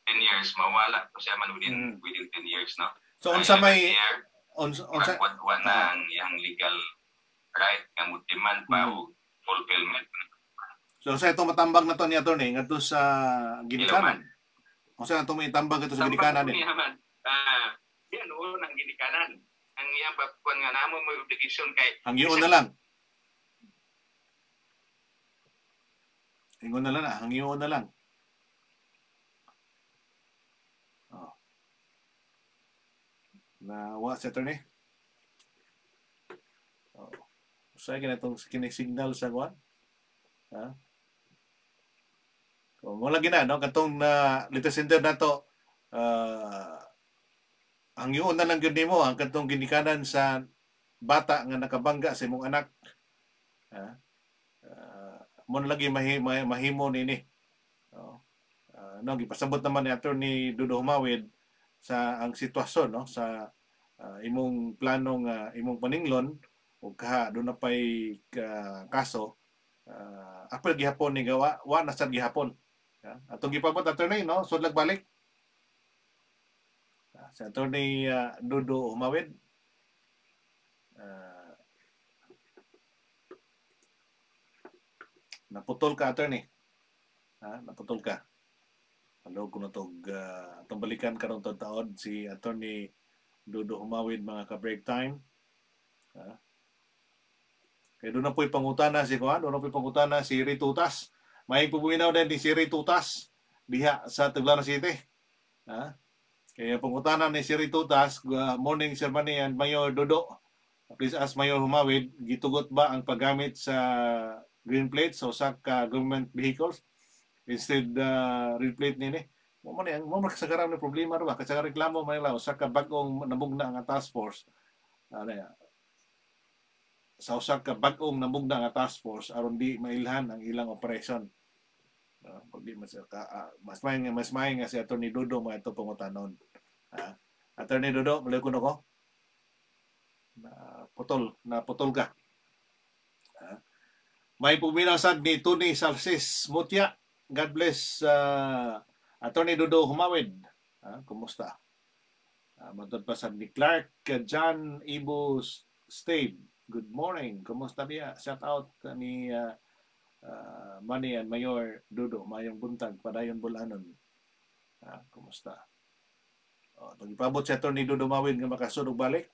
10 years mawala pa siya man within 10 years, no? So unsa may unsa na ang iyang legal right nga mo demand pa o fulfillment. So sa itong matambag na to ni attorney ngadto sa ginikanan. Unsa atong may tambag ngadto sa ginikanan ni? Yan o nang ginikanan. Ang iyang papuan nga namo may obligation kay ang iyon na lang. Ingon na lang, hangiyon na lang. Nawa si attorney. Sa itong kinisignal sa kuan. Ha? Kung wala gina, no? Katong latest center na to, ang yun na lang yun mo, ang katong ginikanan sa bata nga nakabangga sa imong anak. Ha? Mo na lagi mahimo nini. No, gipasabot naman ni Attorney Dudo Humawid sa ang sitwasyon, no, sa imong planong imong paninglon ug kaha do na pay kaso apil gihapon ni gawa wa na sad gihapon. Atong gipabot attorney, no, sudlag balik sa Attorney Dudo Humawid. Naputol ka attorney. Naputol ka. Hello, kung itong balikan karong taon si Attorney Dudo Humawid mga ka-break time. Kaya doon na po'y pangutana si Kuan, doon na po'y pangutana si Ritutas. May pupuminaw din si Ritutas diha sa Tuglaran City. Kaya pangutana ni si Ritutas, morning Sir Manny and Mayor Dudo. Please ask Mayor Humawid, gitugot ba ang paggamit sa green plates o sa government vehicles? Instead red plate nini. Mo man yang mo kasagaran ni problema ra ba kasi reklamo man law sa kabag-ong namugna nga task force. Sa usa ka bag-ong namugna nga task force aron di mailhan ang ilang operation. Pag di mas may nga si Attorney Dudo mo ito pangutanon. Attorney Dudo, muli ko nako. Naputol ka. May puminaw sad ni Tony Salsis Mutya. God bless Attorney Dudo Humawid. Kumusta? Matod pa sad ni Clark John Ibo Stave. Good morning. Kumusta biya? Shout out ni Manny and Mayor Dudo. Mayong buntag padayon bulanon. Kumusta? Itong ipabot si Attorney Dudo Humawid nga makasunod balik.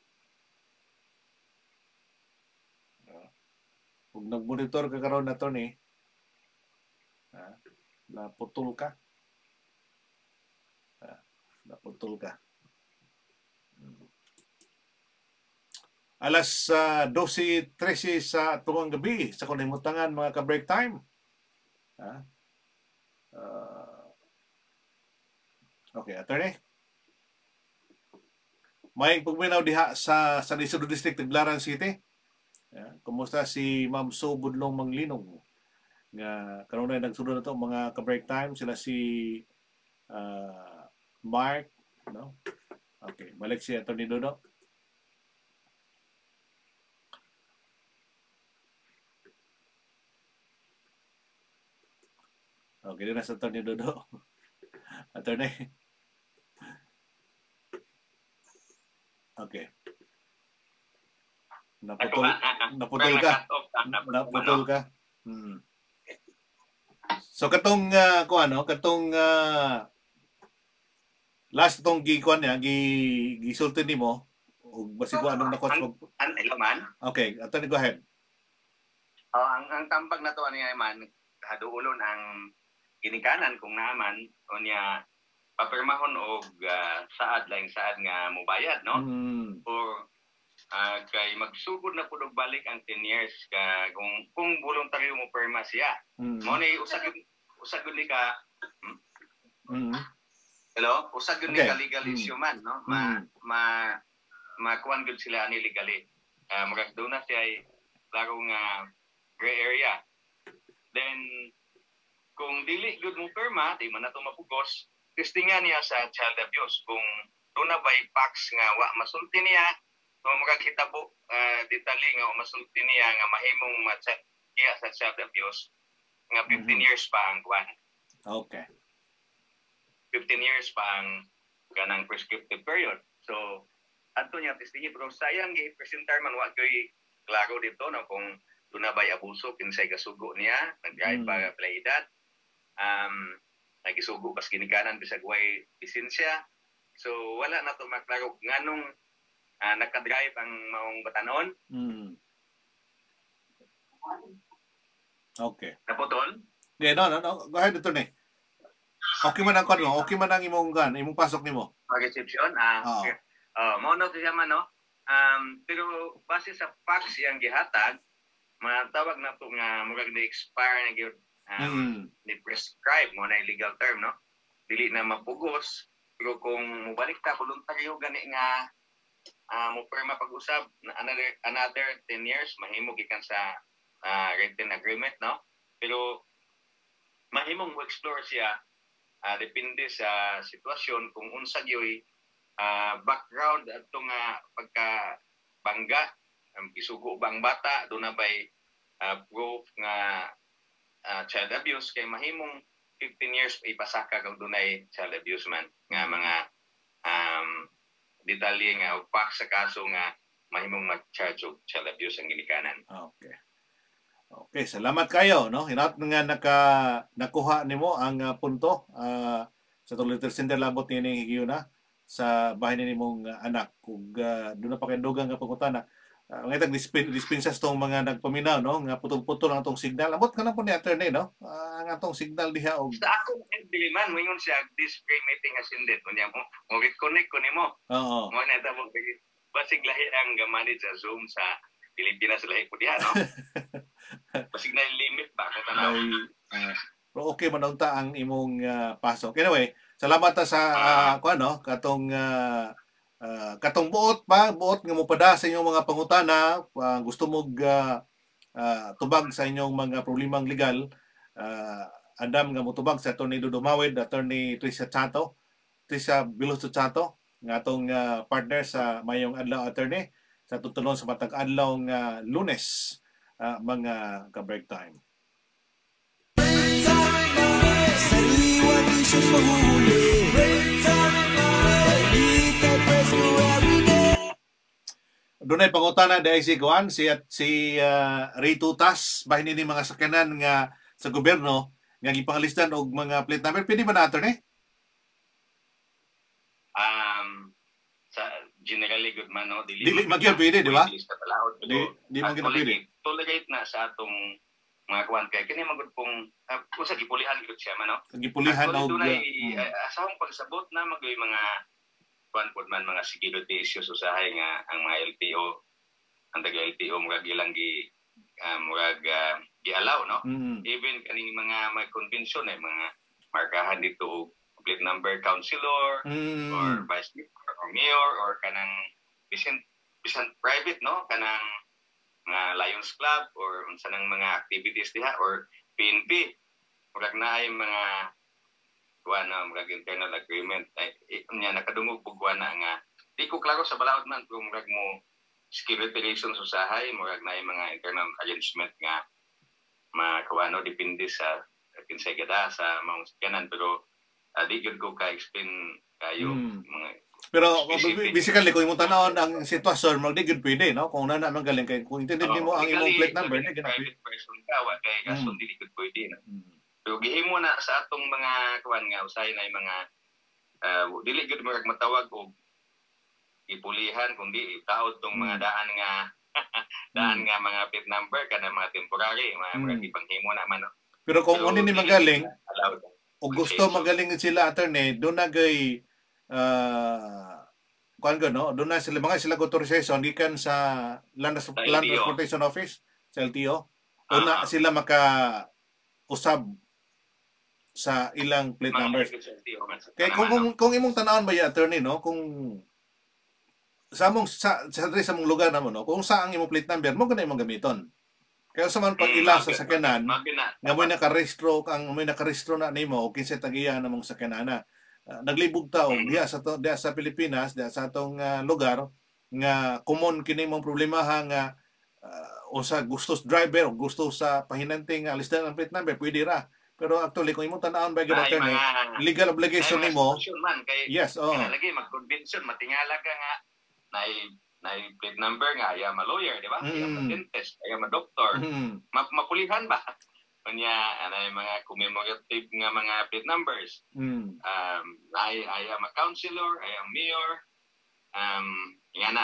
Kung nag-monitor ka karon na Attorney, naputol ka. Naputol ka. Alas 12:13 sa tungang gabi sa kunimutangan mga ka-break time. Okay, Attorney. May pagminaw diha sa San Isidro District, Tuglaran City. Kumusta si Ma'am So Budlong Manglinong? Nga karon na nagsunod na to mga ka-break time sila si Mark, no? Okay, balik si Attorney Dudo. Okay, din na sa Attorney Dudo. Attorney. Okay. Naputol ka. So katong katong last tong gikuan niya gisulti nimo ug basig anong nakot man. Okay, Attorney, go ahead. Ang tambag na to niya man haduulon ang ginikanan kung naman o niya papirmahon og saad nga mobayad, no? Or kay magsugod na pud og balik ang 10 years kung voluntaryo mo perma siya. Mo ni usag gud ni ka hello, usag gud ni ka legal issue man, no? Makuan gud sila ni legally. Magagdo na siya ay larong gray area. Then kung dili gud mo perma, di man nato mapugos, testingan niya sa child abuse kung doon na ba'y facts nga wa masulti niya, kung magkakitabo detali nga wa masulti niya nga mahimong matsakiya sa child abuse nga 15 years pa ang kuwan. Okay. 15 years pa ang kanang prescriptive period. So adto niya testingan, pero sayang i-presentar man wa koy klaro dito no kung doon na ba'y abuso kinsay kasugo niya nag-drive pa playedad. Nagisugo pas ginikanan bisag way lisensya. So wala na to maklaro nganong nakadrive ang maong batanon. Okay. Naputol? Yeah, no. Go ahead, Attorney. Okay man ang imong pasok nimo. Reception. Mao na siya man no. Pero base sa facts yang gihatag, matawag na to nga murag na-expire na gyud ni prescribe mo na legal term no. Dili na mapugos, pero kung mubalik ta voluntaryo gani nga mo perma pag-usab another 10 years mahimo gikan sa written agreement no. Pero mahimong mo explore siya depende sa sitwasyon kung unsa gyoy background ato nga pagka-bangga isugo bang bata do na bay proof nga child abuse kay mahimong 15 years ipasaka kag dunay child abuse man nga mga detalye nga facts sa kaso nga mahimong mag-charge og child abuse ang ginikanan. Okay. Okay, salamat kayo no. Hinaut nga nakuha nimo ang punto sa Tolerator Center labot ni higiyuna sa bahay nimong anak kung doon na pa kay dugang nga pangutana. Ngaytag dispensas tong mga nagpaminaw no nga putol-putol ang tong signal. Abot ka na po ni attorney no. Ang atong signal diha og sa ako diliman mo yun siya this meeting as ended unya mo connect ko nimo. Oo. Mo na ta mo basig lahi ang manage sa Zoom sa Pilipinas lahi ko diha no. Basig na limit ba kung tanaw. Pero okay man ta ang imong pasok. Anyway, salamat ta sa katong buot nga mopada sa inyong mga pangutana, gusto mo tubag sa inyong mga problemang legal. Andam nga motubag sa Attorney Dodo Mawid, Attorney Tricia Biloso Chato, nga atong partner sa mayong adlaw attorney sa tutulong sa matag adlaw nga Lunes. Mga ka-break time. Sariwan isyo paghuli. Doon ay pangutana dahil si Juan, si Ray Tutas, bahin ni mga sakyanan nga sa gobyerno, nga gipangalistan og mga plate number. Pwede ba na attorney? Generally good man no dili magyud pwede di ba? Di magyud pwede. Tolerate na sa atong mga kuan kay kini magud pong usa gipulihan gud siya man no. Gipulihan og asahong pagsabot na magoy mga kuan pod man mga security issues usahay nga ang mga LTO ang taga-LTO murag ilang gi-allow no. Even kaning mga may convention mga markahan dito plate number councilor or vice or mayor or kanang bisan private no kanang mga Lions Club or unsa nang mga activities diha or PNP murag naay mga kuana murag internal agreement nya nakadungog pug kuana nga di ko klaro sa balaod man kung murag mo security relations usahay murag naay mga internal arrangement nga makuano depende sa kinsay gada sa mga kanan pero di gyud ko ka-explain kayo mga pero basically kung imong tanawon ang sitwasyon mo di gyud pwede no kung na naman galing kay kung intended nimo ang imong plate number di gyud private person ka wa kay kason dili gyud pwede na pero gihimo na sa atong mga kuan nga usahay na mga dili gyud mo matawag og ipulihan kundi itaod tong mga daan nga mga plate number kana mga temporary mga ipanghimo na man no? Pero kung unin ni magaling o gusto magaling sila attorney doon na gay kuan no doon na sila mga authorization gikan sa Land Transportation Office sa LTO doon na sila maka usab sa ilang plate numbers kay kung imong tanawon ba ya attorney no kung sa mong lugar namo no kung saan ang imong plate number mo kanay imong gamiton. Kaya sa man pag ila sa sakyanan, nga may nakarehistro na nimo o kinsa tagiya namong sakyanana. Naglibog ta og diha sa Pilipinas, diha sa atong lugar nga common kini mong problema nga o sa gustos driver o gusto sa pahinanting alisdan ang plate number pwede ra. Pero actually kung imong tan-awon ba gyud attorney, legal obligation nimo. Yes, lagi mag-convention matingala ka nga na plate number nga ay ma-lawyer, di ba? Ay ma-dentist, ay ma-doktor. Mapulihan ba? Kanya, ay mga commemorative nga mga plate numbers. Ay ma-counselor, ay mayor. Yan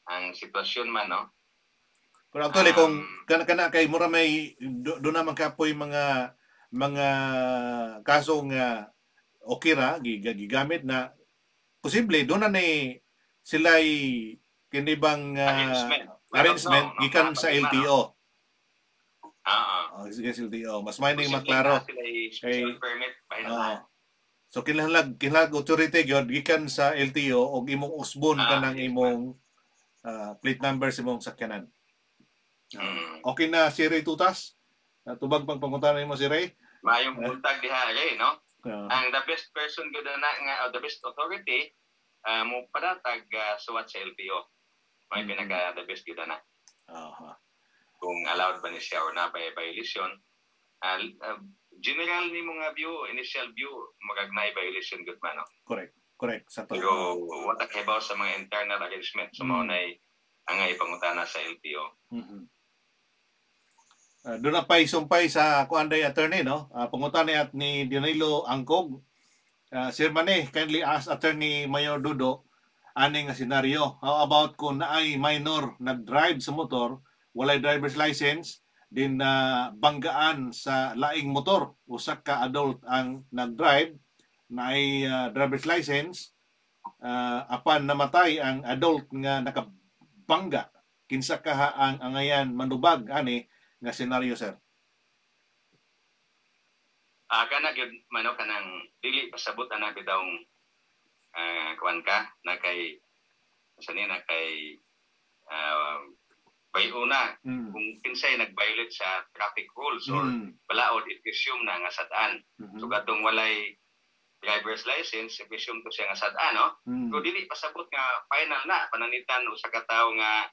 ang sitwasyon man, no? Pero actually, kung kana kay mura may doon naman kapoy mga kasong okay ra, gigamit na posible doon na sila'y kinibang arrangement gikan sa LTO. Gikan sa LTO. Mas may ning maklaro. Special permit So kinahanglan authority gyud gikan sa LTO og imong usbon kanang imong plate number sa imong sakyanan. Okay na si Ray Tutas? Tubag pang panguntahan mo si Ray? Mayong buntag diha Ray, no? Ang the best person gyud nga the best authority mo padatag suwat sa LTO. May pinaka the best gyud na. Kung allowed ba ni siya or na by violation. General ni mga view, initial view, magagnay violation good man, no? Correct. Sa to. Pero watak hibaw sa mga internal arrangement. So, maunay ang ipangutana sa LTO. Doon na pa'y sumpay sa kuanday attorney, no? Pangutana ni Danilo Angkog. Sir Manny, kindly ask Attorney Mayor Dudo aning nga senaryo. How about kung naay minor nag-drive sa motor, walay driver's license, din banggaan sa laing motor, usak ka adult ang nag-drive, naay driver's license, apan namatay ang adult nga nakabangga, kinsa ka ang angayan manubag ani nga senaryo, sir? Kana gyud mano kanang dili pasabot ana bitawng kuan ka na kay sani na kay by una kung kinsay nag-violate sa traffic rules or balaod i-presume na nga sad-an. So kadtong walay driver's license, i-presume to siya nga sad-an, no? So dili pasabot nga final na pananitan usa ka tawo nga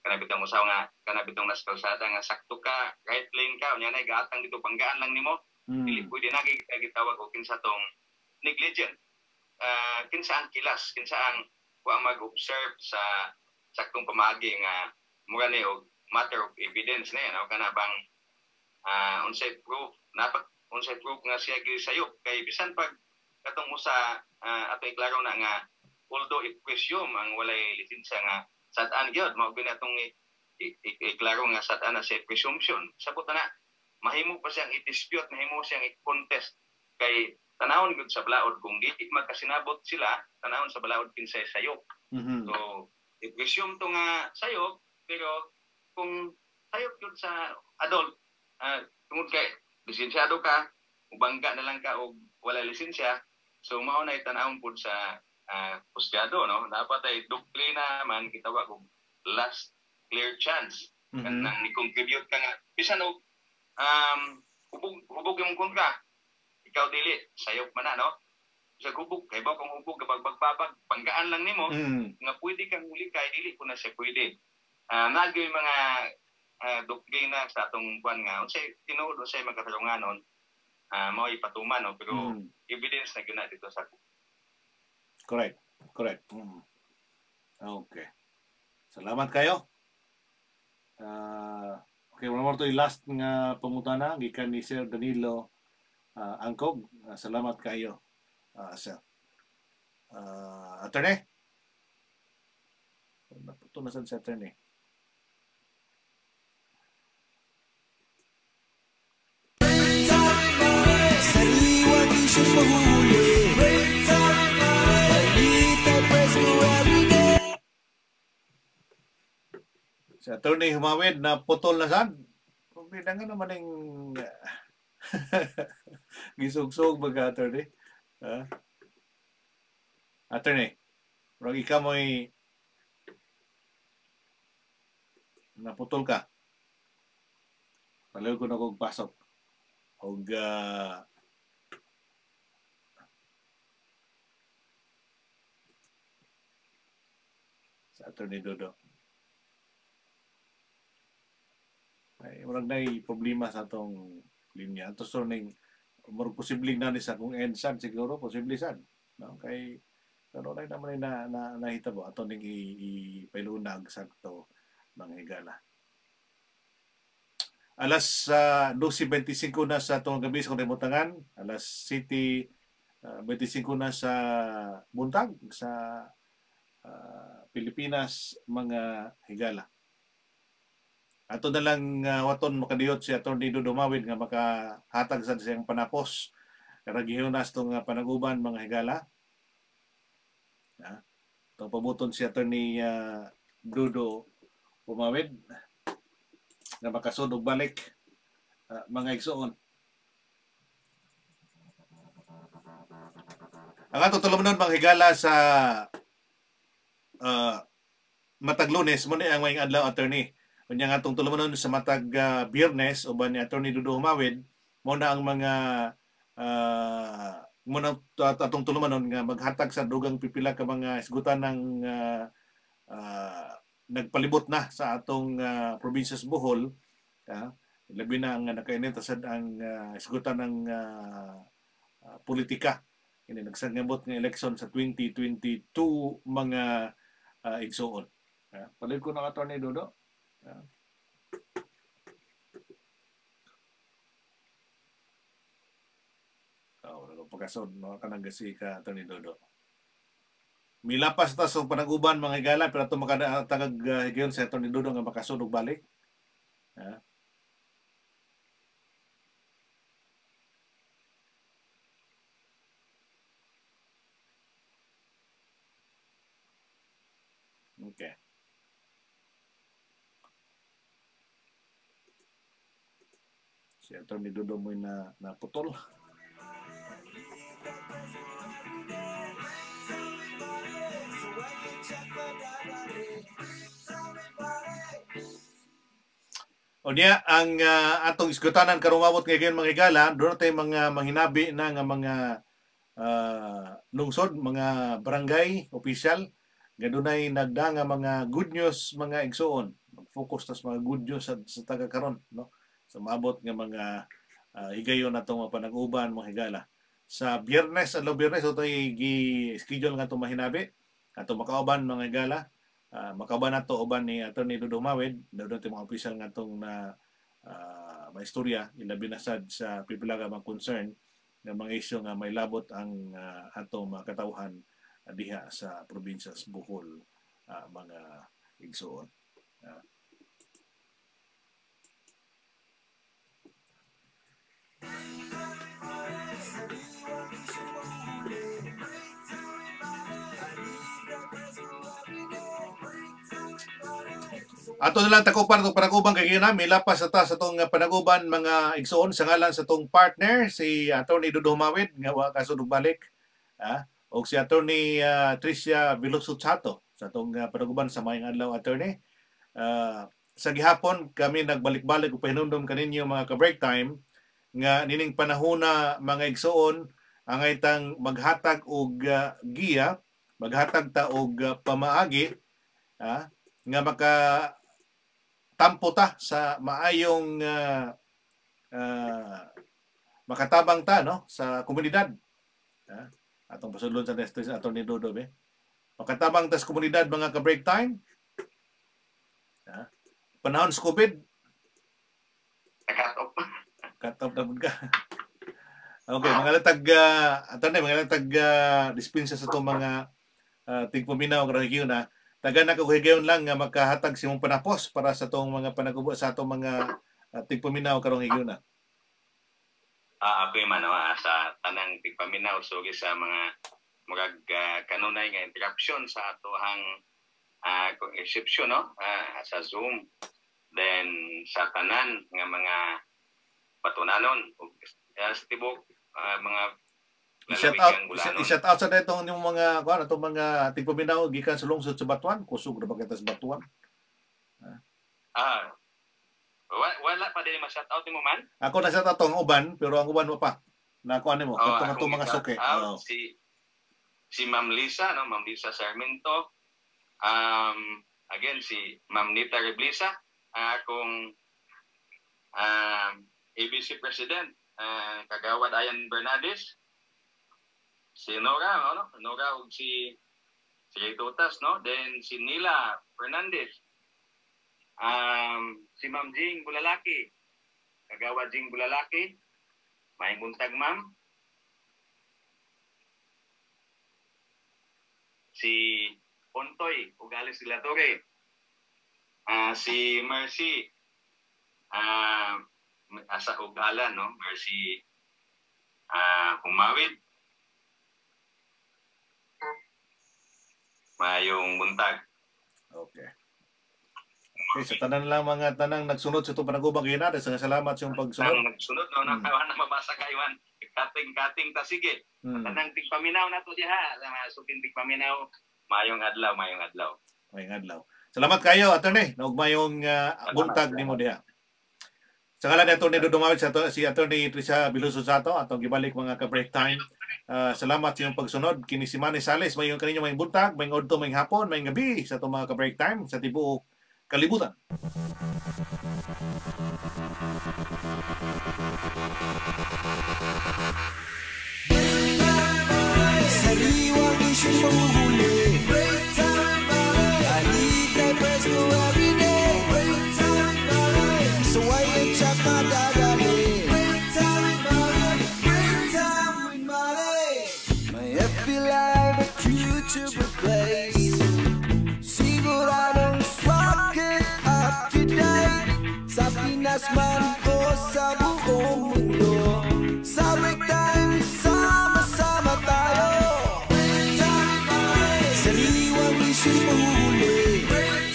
kanabitong usaw nga kanabitong nas kalsada nga sakto ka, right lane ka, unya na gaatang dito banggaan lang nimo. Dili pwede na gitawag o kinsa tong negligent. Kinsa ang kilas, kinsa ang mag-observe sa saktong pamagi nga mura ni og matter of evidence na yan, o kana bang on-site proof, on-site proof nga siya gisayop kay bisan pag katong usa ato iklaro na nga although i-presume ang walay lisensya nga sad-an gyud mao gani atong iklaro nga sad-an na sa presumption sabot na mahimo pa siyang i-dispute, mahimo siyang i-contest kay tanawon gud sa balaod kung di magkasinabot sila tanawon sa balaod kinsay sayop. So i-presume to nga sayop pero kung sayop yun sa adult, tungod kay lisensyado ka, ubangga na lang ka o wala lisensya, so mao na itanawon po sa husgado, no? Dapat ay doktrina man kitawag og last clear chance. Kanang ni-contribute ka nga, bisan og hubog yung kontra, ikaw dili, sayop man na, no? Sa hubog, kay ba kung hubog, kapag bagbabag, banggaan lang nimo, nga pwede kang huli kay dili ko na siya pwede. Nagyoy mga doktrina sa atong buwan nga unsay tinuod unsay magkatarunganon mao ipatuman, no? Pero evidence na gyud dito sa correct. Okay, salamat kayo. Okay, one more to last nga pangutana gikan ni Sir Danilo Angkog. Salamat kayo, sir. Attorney, naputo na sa attorney. Sariwang isyong mahuli, balitay preso everyday. Si Attorney Humawid na putol na saan. Pumida nga naman yung gisugsog baga, Attorney. Attorney, parang ikaw mo'y naputol ka. Palayo ko na kong pasok. Og sa Attorney Dodo. Ay, walang na problema sa itong linya. Ito so, more posibleng na ni sa kung EDSAN siguro, posible sad. No? Kay, pero na naman na nahita mo, ito nang ipilunag sa ito ng higala. Alas 12:25 na sa itong gabi sa Kalimutangan. Alas 7:25 na sa buntag sa Pilipinas, mga higala. Ato na lang waton makadiyot si Atty. Dodo Mawid nga makahatag sa siyang panapos. Karagihunas itong panaguban, mga higala. Itong pabuton si Attorney Dodo Humawid na makasud og balik mga igsoon. Ang atong tulumanon mga higala sa matag Lunes mo ni ang may adlaw attorney. Kunya nga atong tulumanon sa matag Biyernes uban ni Attorney Dodo Humawid mo na ang mga muna atong tulumanon nga maghatag sa dugang pipila ka mga isgutan ng nagpalibot na sa atong probinsya sa Bohol. Labi na ang nakainit sad ang isgutan ng politika. Ini nagsangabot ng election sa 2022 mga igsuon. Palit ko ng Attorney Dodo. Pagkasod no kanang gasi ka Attorney Dodo. Milapas ta sa panaguban mga higala pero ato makatagag higayon sa Attorney Dodo nga makasud og balik. Okay. Si Attorney Dodo mo na naputol. O niya, ang atong isgutanan karong mabot ngayon mga higala, doon tayo mga manghinabi na nga mga lungsod, mga barangay, official, gadunay nagda nga mga good news mga igsuon. Mag-focus tas mga good news sa taga karon, no? Sa mabot nga mga higayon natong mga panag-uban mga higala. Sa Biyernes, adlaw Biyernes, ito gi-schedule nga itong mahinabi. Ato makauban mga higala. Makauban nato uban ni Attorney Dodo Humawid. Doon ito mga official nga itong maistorya, ilabi na sad sa pipila ka mga concern nga mga isyu nga may labot ang atong mga katawhan diha sa probinsya sa Bohol mga igsuon. Ato na lang takupan itong panaguban kay na milapas sa taas itong panaguban mga igsoon sa ngalan sa itong partner si Attorney Dodo Humawid nga wa kasudog balik o si Attorney Tricia Veloso Chato sa itong panaguban sa Mayang Adlaw Attorney. Sa gihapon kami nagbalik-balik o pahinumdum kaninyo mga ka-break time nga nining panahona mga igsoon ang itang maghatag og giya, maghatag ta og pamaagi nga maka tampo ta sa maayong makatabang ta no sa komunidad. Atong pasudlon sa Nestor Attorney Dodo be. Makatabang ta sa komunidad mga ka-break time. Panahon sa COVID. Cut off na ka. Okay, mga latag attorney, mga latag dispensa sa itong mga tigpaminaw ng region na taga na kaguhigayon lang nga makahatag simong panapos para sa itong mga panagubo sa itong mga tigpaminaw karong higyon na. Ako man sa tanang tigpaminaw so sa mga kanunay nga interruption sa atohang exception no sa Zoom, then sa tanan nga mga patunanon sa tibok mga i-shout out sa itong mga itong mga tigpaminaw gikan sa lungsod sa Batuan, kusog na bagay sa Batuan. Wala pa din ma-shout out mo man. Ako na shout out ang uban pero ang uban mo pa. Na kuan mo katong mga suki. Si Ma'am Lisa no, Ma'am Lisa Sarmiento. Again si Ma'am Nita Reblisa, akong ABC President, Kagawad Ayan Bernades. Si Nora, Nora ug si Tutas, no? Then si Nila Fernandez. Si Ma'am Jing Bulalaki. Kagawad Jing Bulalaki. Maayong buntag, ma'am. Si Pontoy ug Alice Latore. Si Mercy asa ug Alan, no? Mercy Humawid. Mayong buntag. Okay. Okay, sa tanan lang mga tanang nagsunod sa itong panagubang gina, salamat sa iyong pagsunod. Ang nagsunod, no, na mabasa kayo, kating-kating ta, sige. Tanang tigpaminaw na to diha, sukin tigpaminaw, mayong adlaw. Mayong adlaw. Salamat kayo, attorney, naugmayong buntag ni mo diha. Sa ngalan ni Atty. Dodong Awit, si Atty. Trisha Biluso Sato, atong gibalik mga ka-break time. Salamat sa iyong pagsunod. Kini si Manny Sales, mayong kaninyo mayong buntag, mayong odto, mayong hapon, mayong gabi sa itong mga ka-break time sa tibuok kalibutan. Sariwang isyong mahuhuli. I need that best go every day. So why you check my daddy? Break time with money. My FB Live at YouTube replace. Siguradong rocket up to date. Sa Pinas man o sa buong mundo. Sa break time, sama-sama tayo. Sariwang isyong mahuhuli. Balik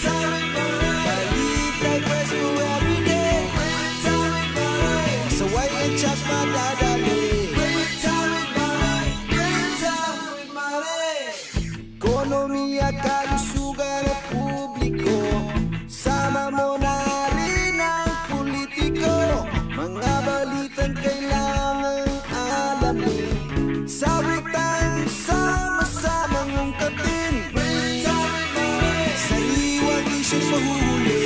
na press ko everyday. So why you check my dadali? Ekonomiya, kalusugan at publiko. Sama mo na rin ang politiko. Mga balitang kailangan alamin. Sa break time, sama-sama ngong katin. Sariwang isyong mahuhuli.